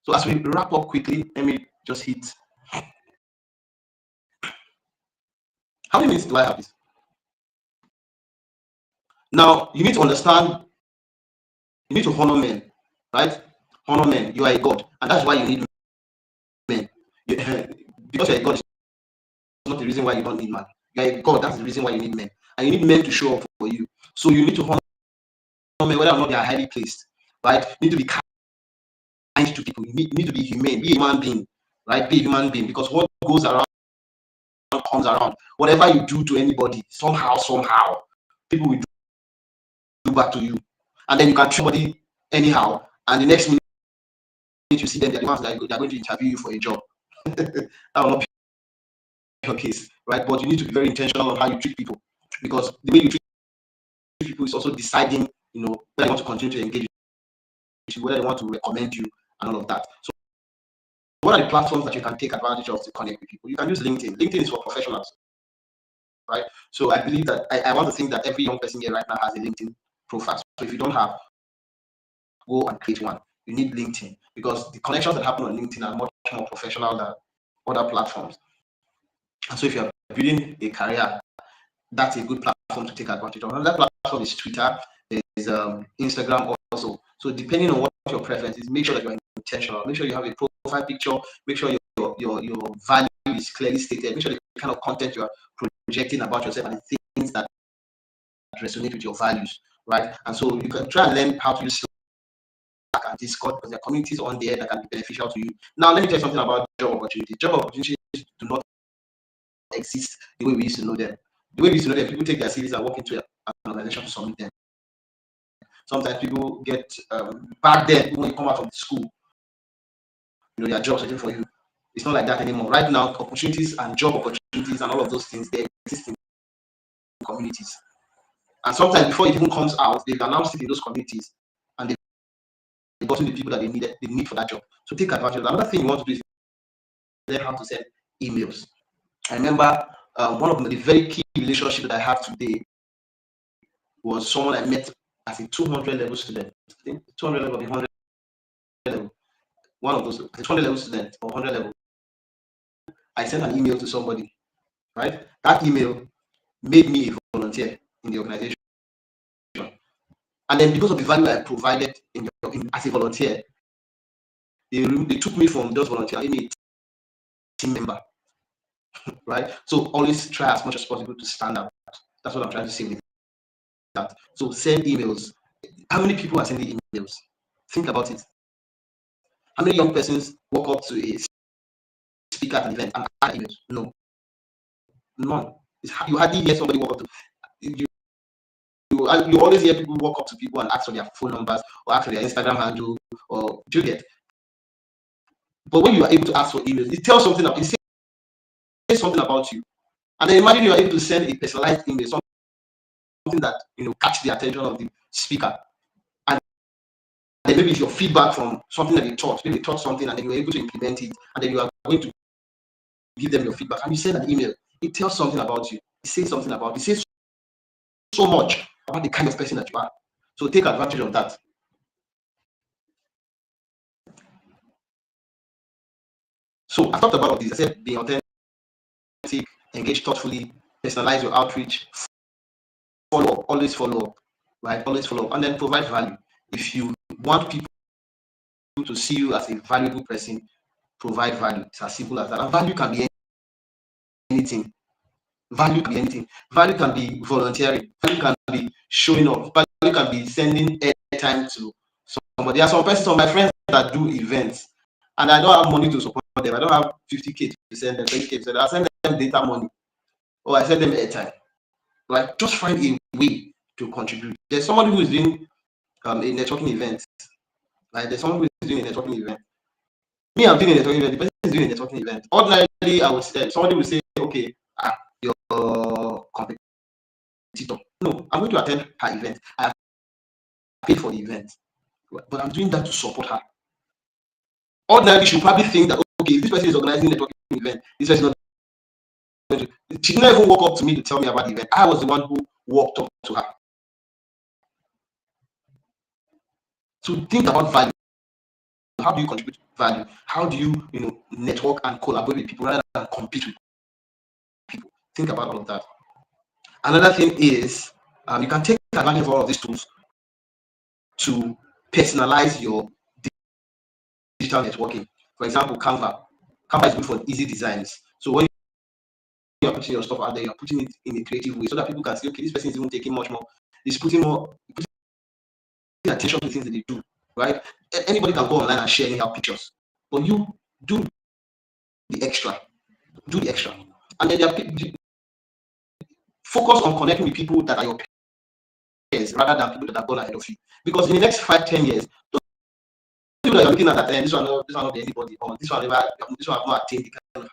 So as we wrap up quickly, let me just hit. How many minutes do I have this? Now you need to understand, you need to honor men, right? Honor men. You are a God, and that's why you need men. Because you're a God, it's not the reason why you don't need man. You're a God, that's the reason why you need men. And you need men to show up for you. So you need to honor men, whether or not they are highly placed, right? You need to be kind to people. You need to be humane, be a human being, right? Be a human being, because what goes around comes around. Whatever you do to anybody, somehow, people will do back to you. And then you can treat somebody anyhow, and the next minute you see them, they're the ones that are going to interview you for a job. That will not be your case, right? But you need to be very intentional on how you treat people, because the way you treat people is also deciding, whether they want to continue to engage with you, whether they want to recommend you, and all of that. So what are the platforms that you can take advantage of to connect with people? You can use LinkedIn. LinkedIn is for professionals, right? So I believe that I want to think that every young person here right now has a LinkedIn profile. So if you don't have, go and create one. You need LinkedIn, because the connections that happen on LinkedIn are much more professional than other platforms. And so if you're building a career, that's a good platform to take advantage of. Another platform is Twitter. There's Instagram also. So depending on what your preference is, make sure that you're intentional. Make sure you have a profile picture. Make sure your value is clearly stated. Make sure the kind of content you are projecting about yourself and the things that resonate with your values, right? And so you can try and learn how to use Slack and Discord, because there are communities on there that can be beneficial to you. Now, let me tell you something about job opportunities. Job opportunities do not exist the way we used to know them. The way we used to know them, people take their CVs and walk into an organization to submit them. Sometimes people get back then when you come out from school, there are jobs waiting for you. It's not like that anymore. Right now, opportunities and job opportunities and all of those things, they exist in communities. And sometimes before it even comes out, they've announced it in those communities, and they've gotten the people that they need for that job. So take advantage of that. Another thing you want to do is learn how to send emails. I remember one of the very key relationships that I have today was someone I met as a 200 level student. I think 200 level or 100 level. One of those, a 200 level student or 100 level. I sent an email to somebody, right? That email made me a volunteer in the organization. And then because of the value I provided as a volunteer, they took me from just volunteer, made me a team member, right? So always try as much as possible to stand out. That's what I'm trying to say with that. So send emails. How many people are sending emails? Think about it. How many young persons walk up to a speaker at an event and add emails? No. None. You hardly hear somebody walk up to you. You always hear people walk up to people and ask for their phone numbers or ask for their Instagram handle, or do you get? But when you are able to ask for emails, it tells something. It says something about you. And then imagine you are able to send a personalized email, something that catch the attention of the speaker. And then maybe it's your feedback from something that they taught. Maybe they taught something and then you were able to implement it, and then you are going to give them your feedback. And you send an email. It tells something about you. It says something about you. It says so much about the kind of person that you are. So take advantage of that. So I talked about this. I said be authentic, engage thoughtfully, personalize your outreach, follow up, always follow up, right? Always follow up, and then provide value. If you want people to see you as a valuable person, provide value. It's as simple as that. And value can be anything. Value can be anything. Value can be volunteering. Value can be showing up. Value can be sending airtime to somebody. There are some persons, some of my friends that do events, and I don't have money to support them. I don't have 50K to send them, 20K to send them. I send them data money, or I send them airtime. Like, just find a way to contribute. There's somebody who is doing a networking event. Like, there's someone who is doing a networking event. Me, I'm doing a networking event. The person is doing a networking event. Ordinarily, I would say somebody would say, okay, your competitor. No, I'm going to attend her event. I have paid for the event, but I'm doing that to support her. Ordinarily, she would probably think that, okay, if this person is organizing a networking event, this person is not. She didn't even walk up to me to tell me about the event. I was the one who walked up to her. So think about value. How do you contribute value? How do you, network and collaborate with people rather than compete with people? Think about all of that. Another thing is you can take advantage of all of these tools to personalize your digital networking. For example, Canva. Canva is good for easy designs. So when you're putting your stuff out there, you're putting it in a creative way so that people can see, okay, this person is even taking much more. He's putting attention to things that they do, right? Anybody can go online and share anyhow pictures, but you do the extra. Do the extra. And then focus on connecting with people that are your peers rather than people that are gone ahead of you. Because in the next 5-10 years, people that you're looking at, this one not be anybody, or this one have not attained the kind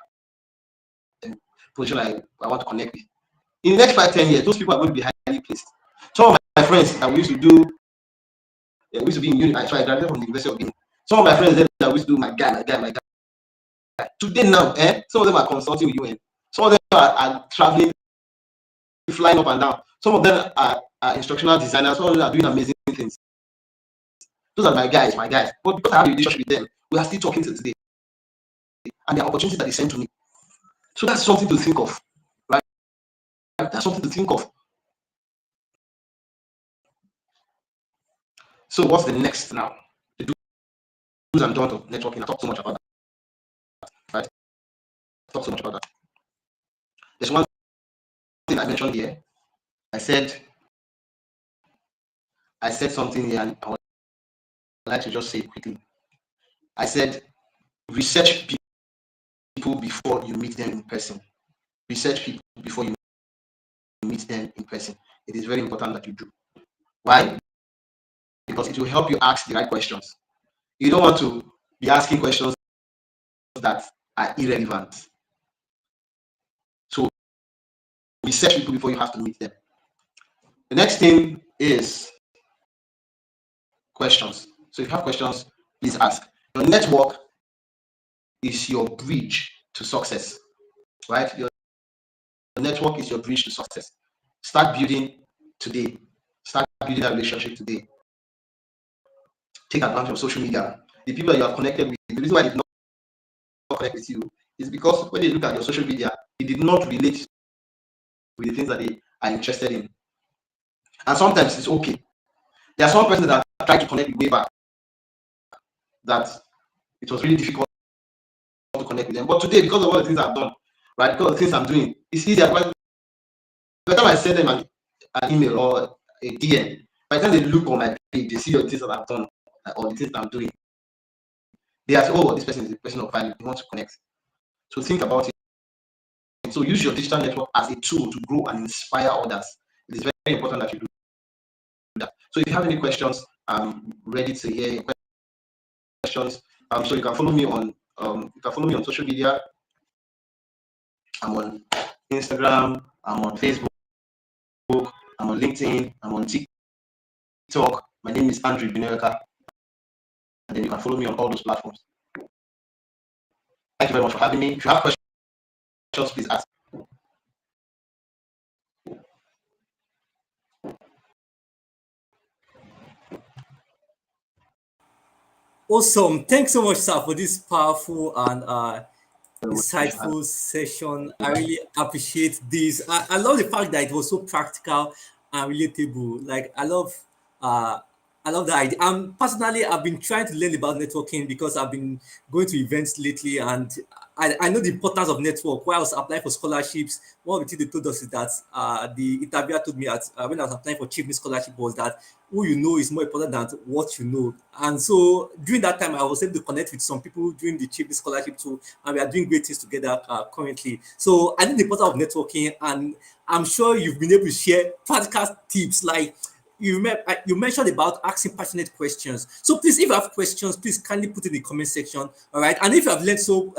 of position I want to connect with. In the next 5-10 years, those people are going to be highly placed. Some of my friends that we used to do, we used to be in uni. So I graduated from the University of Guinea. Some of my friends that we used to do my guy. Today now, some of them are consulting with UN. Some of them are traveling, flying up and down. Some of them are instructional designers. Some of them are doing amazing things. Those are my guys. But because I have a relationship with them, we are still talking to today. And the opportunities that they send to me. So that's something to think of, right? That's something to think of. So what's the next now? The do's and don'ts of networking. I talked so much about that, right? Talk so much about that. There's one thing I mentioned here. I said something here, and I would like to just say it quickly. I said, research people before you meet them in person. Research people before you meet them in person. It is very important that you do. Why? Because it will help you ask the right questions. You don't want to be asking questions that are irrelevant. So research people before you have to meet them. The next thing is questions. So if you have questions, please ask. Your network is your bridge to success, right? Your network is your bridge to success. Start building today. Start building that relationship today. Take advantage of social media. The people that you have connected with, the reason why they did not connect with you is because when they look at your social media, it did not relate with the things that they are interested in. And sometimes it's okay. There are some persons that try to connect with way back that it was really difficult to connect with them. But today, because of all the things I've done, right, because of the things I'm doing, it's easier. By the time I send them an email or a DM, by the time they look on my page, they see the things that I've done or the things that I'm doing, they ask, oh, this person is a person of value. They want to connect. So think about networking. So use your digital network as a tool to grow and inspire others. It is very important that you do that. So if you have any questions, I'm ready to hear your questions. So you can follow me on social media. I'm on Instagram, I'm on Facebook, I'm on LinkedIn, I'm on TikTok. My name is Andrew Igbineweka, and then you can follow me on all those platforms. Thank you very much for having me. If you have questions, please ask. Awesome. Thanks so much, sir, for this powerful and Very much for having insightful session. I me. really appreciate this. I love the fact that it was so practical and relatable. Like uh I love that idea. Personally, I've been trying to learn about networking because I've been going to events lately, and I know the importance of network. While I was applying for scholarships, one of the things they told us is that the interviewer told me at when I was applying for Chief Scholarship was that who you know is more important than what you know. And so during that time, I was able to connect with some people during the Chief Scholarship too, and we are doing great things together currently. So I think the importance of networking, and I'm sure you've been able to share practical tips like you mentioned about asking passionate questions. So please, if you have questions, please kindly put in the comment section. All right. And if you have learned so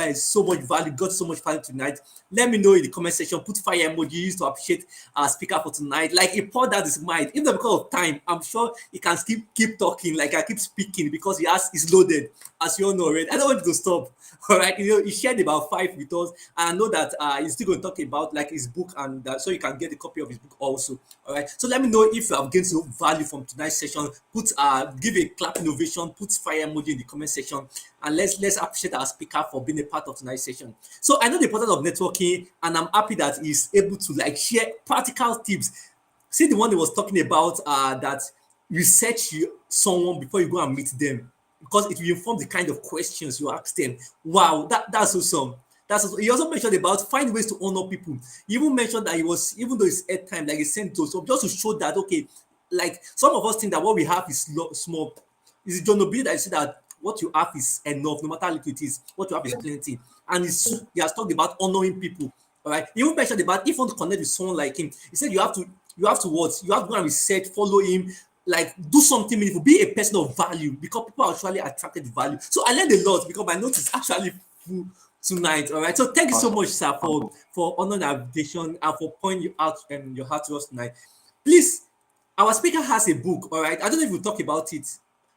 much value, got so much value tonight, let me know in the comment section. Put fire emojis to appreciate our speaker for tonight. Like he poured out his mind. If not because of time, I'm sure he can keep talking. Like I keep speaking because he's loaded, as you all know already. I don't want you to stop. All right. He shared about 5 with us. And I know that he's still going to talk about like his book, and so you can get a copy of his book also. All right. So let me know if you have gained some value from tonight's session. Put give a clap innovation, put fire emoji in the comment section, and let's appreciate our speaker for being a part of tonight's session. So I know the importance of networking, and I'm happy that he's able to like share practical tips. See the one he was talking about that research someone before you go and meet them because it will inform the kind of questions you ask them. Wow, that's awesome. That's also, he also mentioned about find ways to honor people. He even mentioned that he was, even though it's air time, like he sent to us, so just to show that okay, like some of us think that what we have is small. Is it John Obi that said that what you have is enough, no matter how little it is, what you have is plenty. And he has talked about honoring people. All right. He even mentioned about if you want to connect with someone like him, he said you have to what? You have to go and research, follow him, like do something meaningful, be a person of value because people are actually attracted to value. So I learned a lot because my notes is actually full tonight. All right. So thank you so Awesome. much, sir, for honoring our invitation and for pointing you out and your heart to us tonight. Please, our speaker has a book. All right. I don't know if we'll talk about it.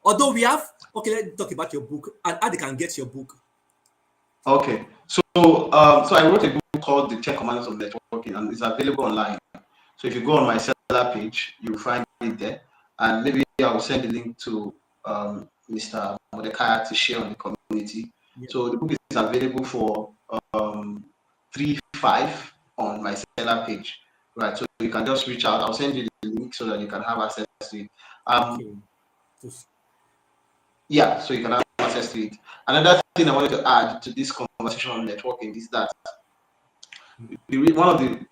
Although we have, okay, let's talk about your book and how they can get your book. Okay. So I wrote a book called The 10 Commandments of Networking, and it's available online. So if you go on my seller page, you'll find it there. And maybe I will send the link to Mr. Mordecai to share on the community. Yeah. So the book is available for 3-5 on my seller page. Right. So you can just reach out. I'll send you the link so that you can have access to it. Okay. Yeah, so you can have access to it. Another thing I wanted to add to this conversation on networking is that one of the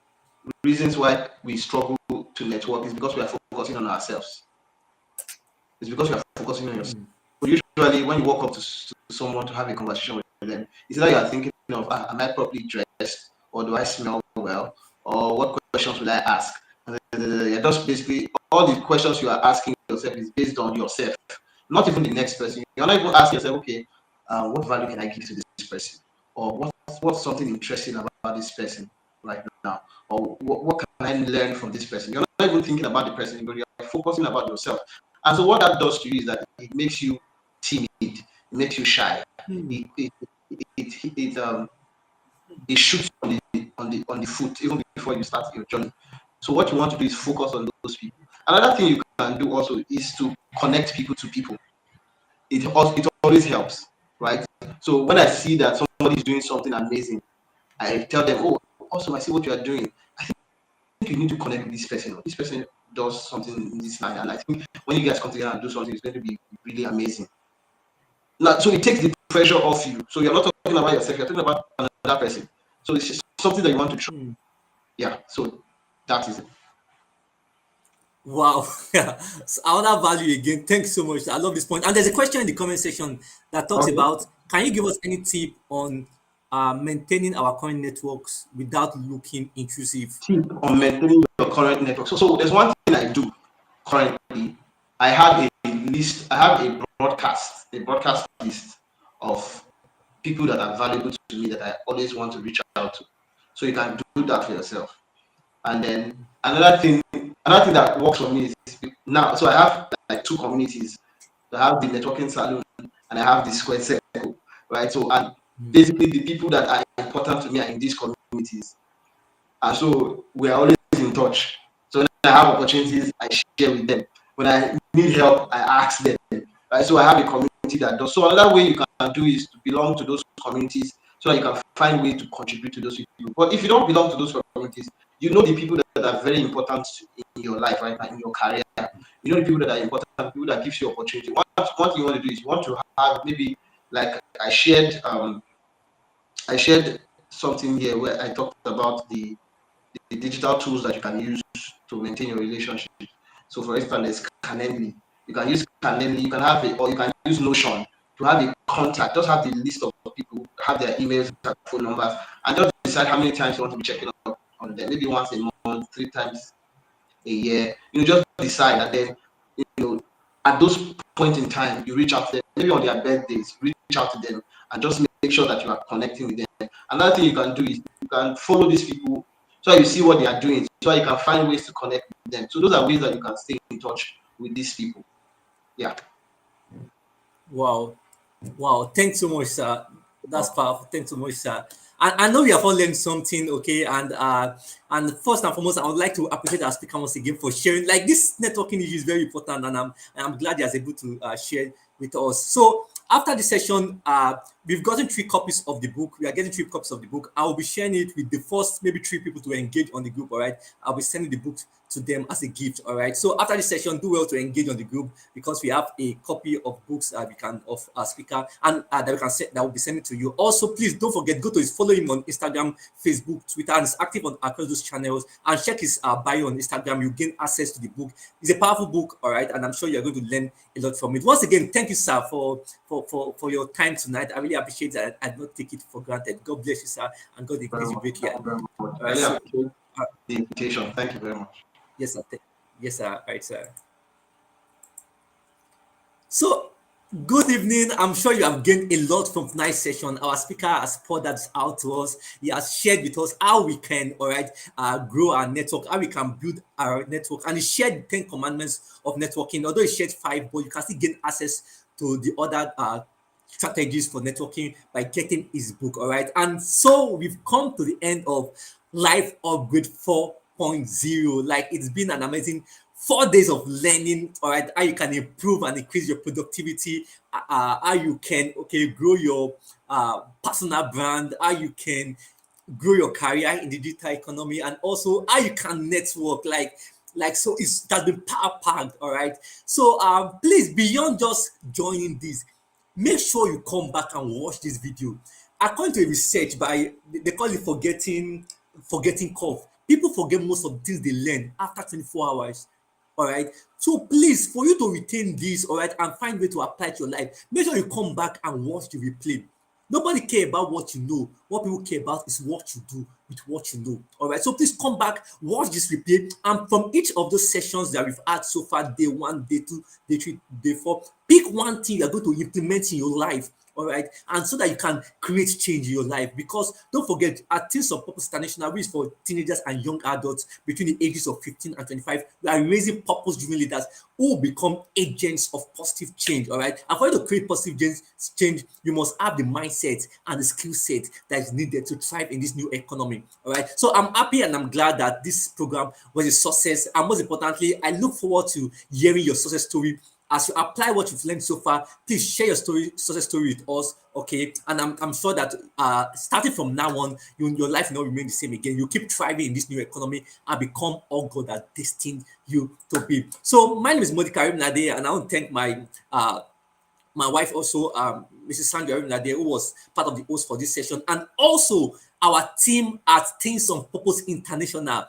reasons why we struggle to network is because we are focusing on ourselves. It's because you are focusing on yourself. So usually, when you walk up to someone to have a conversation with them, it's either you are thinking of, am I properly dressed, or do I smell well, or what questions will I ask? You're just basically all the questions you are asking yourself is based on yourself, not even the next person. You're not even asking yourself, okay, what value can I give to this person, or what's something interesting about this person right now, or what can I learn from this person? You're not even thinking about the person, but you're focusing about yourself. And so what that does to you is that it makes you timid, it makes you shy. It it it, it, um it shoots on the foot even before you start your journey. So what you want to do is focus on those people. Another thing you can do also is to connect people to people. It always helps, right? So when I see that somebody is doing something amazing, I tell them, oh, also I see what you are doing. I think you need to connect with this person. This person does something in this line, and I think when you guys come together and do something, it's going to be really amazing. Now, so it takes the pressure off you. So you're not talking about yourself, you're talking about another person. So it's just something that you want to try. Yeah, so that is it. Wow. Yeah. So another value again. Thanks so much. I love this point. And there's a question in the comment section that talks Okay. about can you give us any tip on maintaining our current networks without looking intrusive? Tip on maintaining your current network. So there's one thing I do currently. I have a list, I have a broadcast list of people that are valuable to me that I always want to reach out to. So you can do that for yourself. And then another thing that works for me is now. So I have like two communities. I have the networking salon and I have the square circle, right? So and basically the people that are important to me are in these communities, and so we are always in touch. So when I have opportunities, I share with them. When I need help, I ask them. Right? So I have a community that does. So another way you can do is to belong to those communities so that you can find ways to contribute to those people. But if you don't belong to those communities, you know the people that are very important in your life, right now, in your career. You know the people that are important, people that gives you opportunity. One thing you want to do is you want to have maybe like I shared something here where I talked about the digital tools that you can use to maintain your relationship. So, for instance, there's Calendly. You can use Calendly. You can have it, or you can use Notion to have a contact. Just have the list of people, have their emails, their phone numbers, and just decide how many times you want to be checking up on them. Maybe once a month, 3 times a year. Just decide, and then at those points in time, you reach out to them. Maybe on their birthdays, reach out to them and just make sure that you are connecting with them. Another thing you can do is you can follow these people so you see what they are doing, so you can find ways to connect with them. So those are ways that you can stay in touch with these people. Yeah. Wow. Wow. Thanks so much, sir. That's Well, powerful. Thanks so much, sir. I know we have all learned something, okay? And first and foremost, I would like to appreciate our speaker once again for sharing. Like this networking issue is very important, and I'm glad he was able to share with us. So after the session, we've gotten 3 copies of the book. We are getting 3 copies of the book. I will be sharing it with the first maybe 3 people to engage on the group. All right. I'll be sending the book to them as a gift. All right. So after the session, do well to engage on the group because we have a copy of books we can of our speaker and that we can that will be sending to you. Also, please don't forget go to his follow him on Instagram, Facebook, Twitter, and he's active on across those channels. And check his bio on Instagram. You gain access to the book. It's a powerful book. All right, and I'm sure you're going to learn a lot from it. Once again, thank you, sir, for your time tonight. I really appreciate that. I don't take it for granted. God bless you, sir, and God increase you greatly. thank you very much. All I right, really so appreciate uh, the invitation. Thank you very much. yes, sir. Yes, sir. All right, sir. So, good evening. I'm sure you have gained a lot from tonight's session. Our speaker has poured that out to us. He has shared with us how we can, all right, grow our network, how we can build our network, and he shared 10 commandments of networking. Although he shared 5, but you can still gain access to the other strategies for networking by getting his book. All right, and so we've come to the end of Life Upgrade 4.0. Like it's been an amazing 4 days of learning, all right, how you can improve and increase your productivity, how you can grow your personal brand, how you can grow your career in the digital economy, and also how you can network. Like so, it's that's been power packed. All right, so please, beyond just joining this, make sure you come back and watch this video. According to a research by they call it forgetting curve. People forget most of the things they learn after 24 hours. All right. So please, for you to retain this, all right, and find way to apply it to your life, make sure you come back and watch the replay. Nobody care about what you know. What people care about is what you do with what you know. All right. So please come back, watch this replay, and from each of those sessions that we've had so far, day 1, day 2, day 3, day 4, pick one thing you're going to implement in your life. All right, and so that you can create change in your life. Because don't forget, at Teens of Purpose International, which is for teenagers and young adults between the ages of 15 and 25, we are raising purpose-driven leaders who will become agents of positive change. All right, and for you to create positive change, you must have the mindset and the skill set that is needed to thrive in this new economy. All right, so I'm happy and I'm glad that this program was a success, and most importantly, I look forward to hearing your success story. As you apply what you've learned so far, please share your success story with us, okay? And I'm sure that starting from now on, your life will not remain the same again. You keep thriving in this new economy and become all God that destined you to be. So my name is Modi Karim Nade, and I want to thank my wife also, Mrs. Sandra Nade, who was part of the host for this session, and also our team at Things on Purpose International.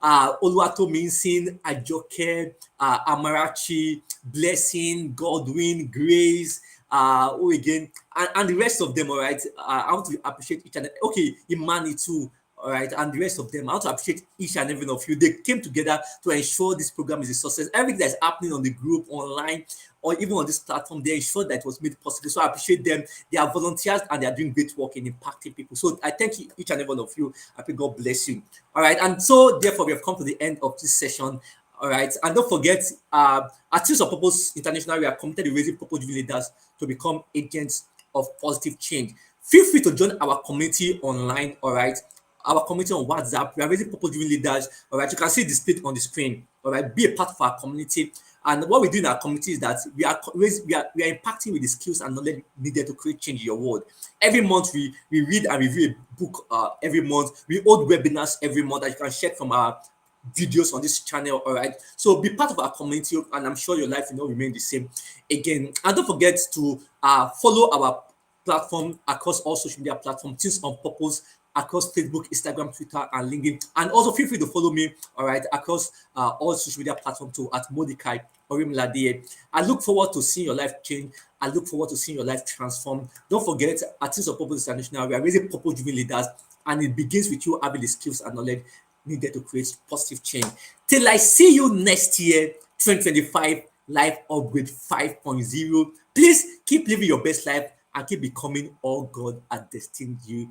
Oluwatominsin, Ajoke, Amarachi, Blessing, Godwin, Grace, who again, and the rest of them, all right. I want to appreciate each and okay, Imani too, all right, and the rest of them. I want to appreciate each and every one of you. They came together to ensure this program is a success. Everything that's happening on the group, online, or even on this platform, they ensured that it was made possible. So I appreciate them. They are volunteers and they are doing great work in impacting people. So I thank you, each and every one of you. I pray God bless you. All right, and so therefore we have come to the end of this session. All right, and don't forget, at Teams of Purpose International, we are committed to raising purpose-driven leaders to become agents of positive change. Feel free to join our community online. All right, our community on WhatsApp. We are raising purpose-driven leaders. All right, you can see the split on the screen. All right, be a part of our community. And what we do in our community is that we are impacting with the skills and knowledge needed to create change in your world. Every month we read and review a book. Every month we hold webinars every month that you can check from our videos on this channel. All right, so be part of our community, and I'm sure your life will not remain the same again. And don't forget to follow our platform across all social media platforms, Things on Purpose, across Facebook, Instagram, Twitter, and LinkedIn. And also feel free to follow me, all right, across all social media platforms too, at Modikai Orimladie. I look forward to seeing your life change. I look forward to seeing your life transform. Don't forget, at Things of Purpose International, we are raising purpose-driven leaders, and it begins with you having the skills and knowledge needed to create positive change. Till I see you next year, 2025, Life Upgrade 5.0. Please keep living your best life and keep becoming all God has destined you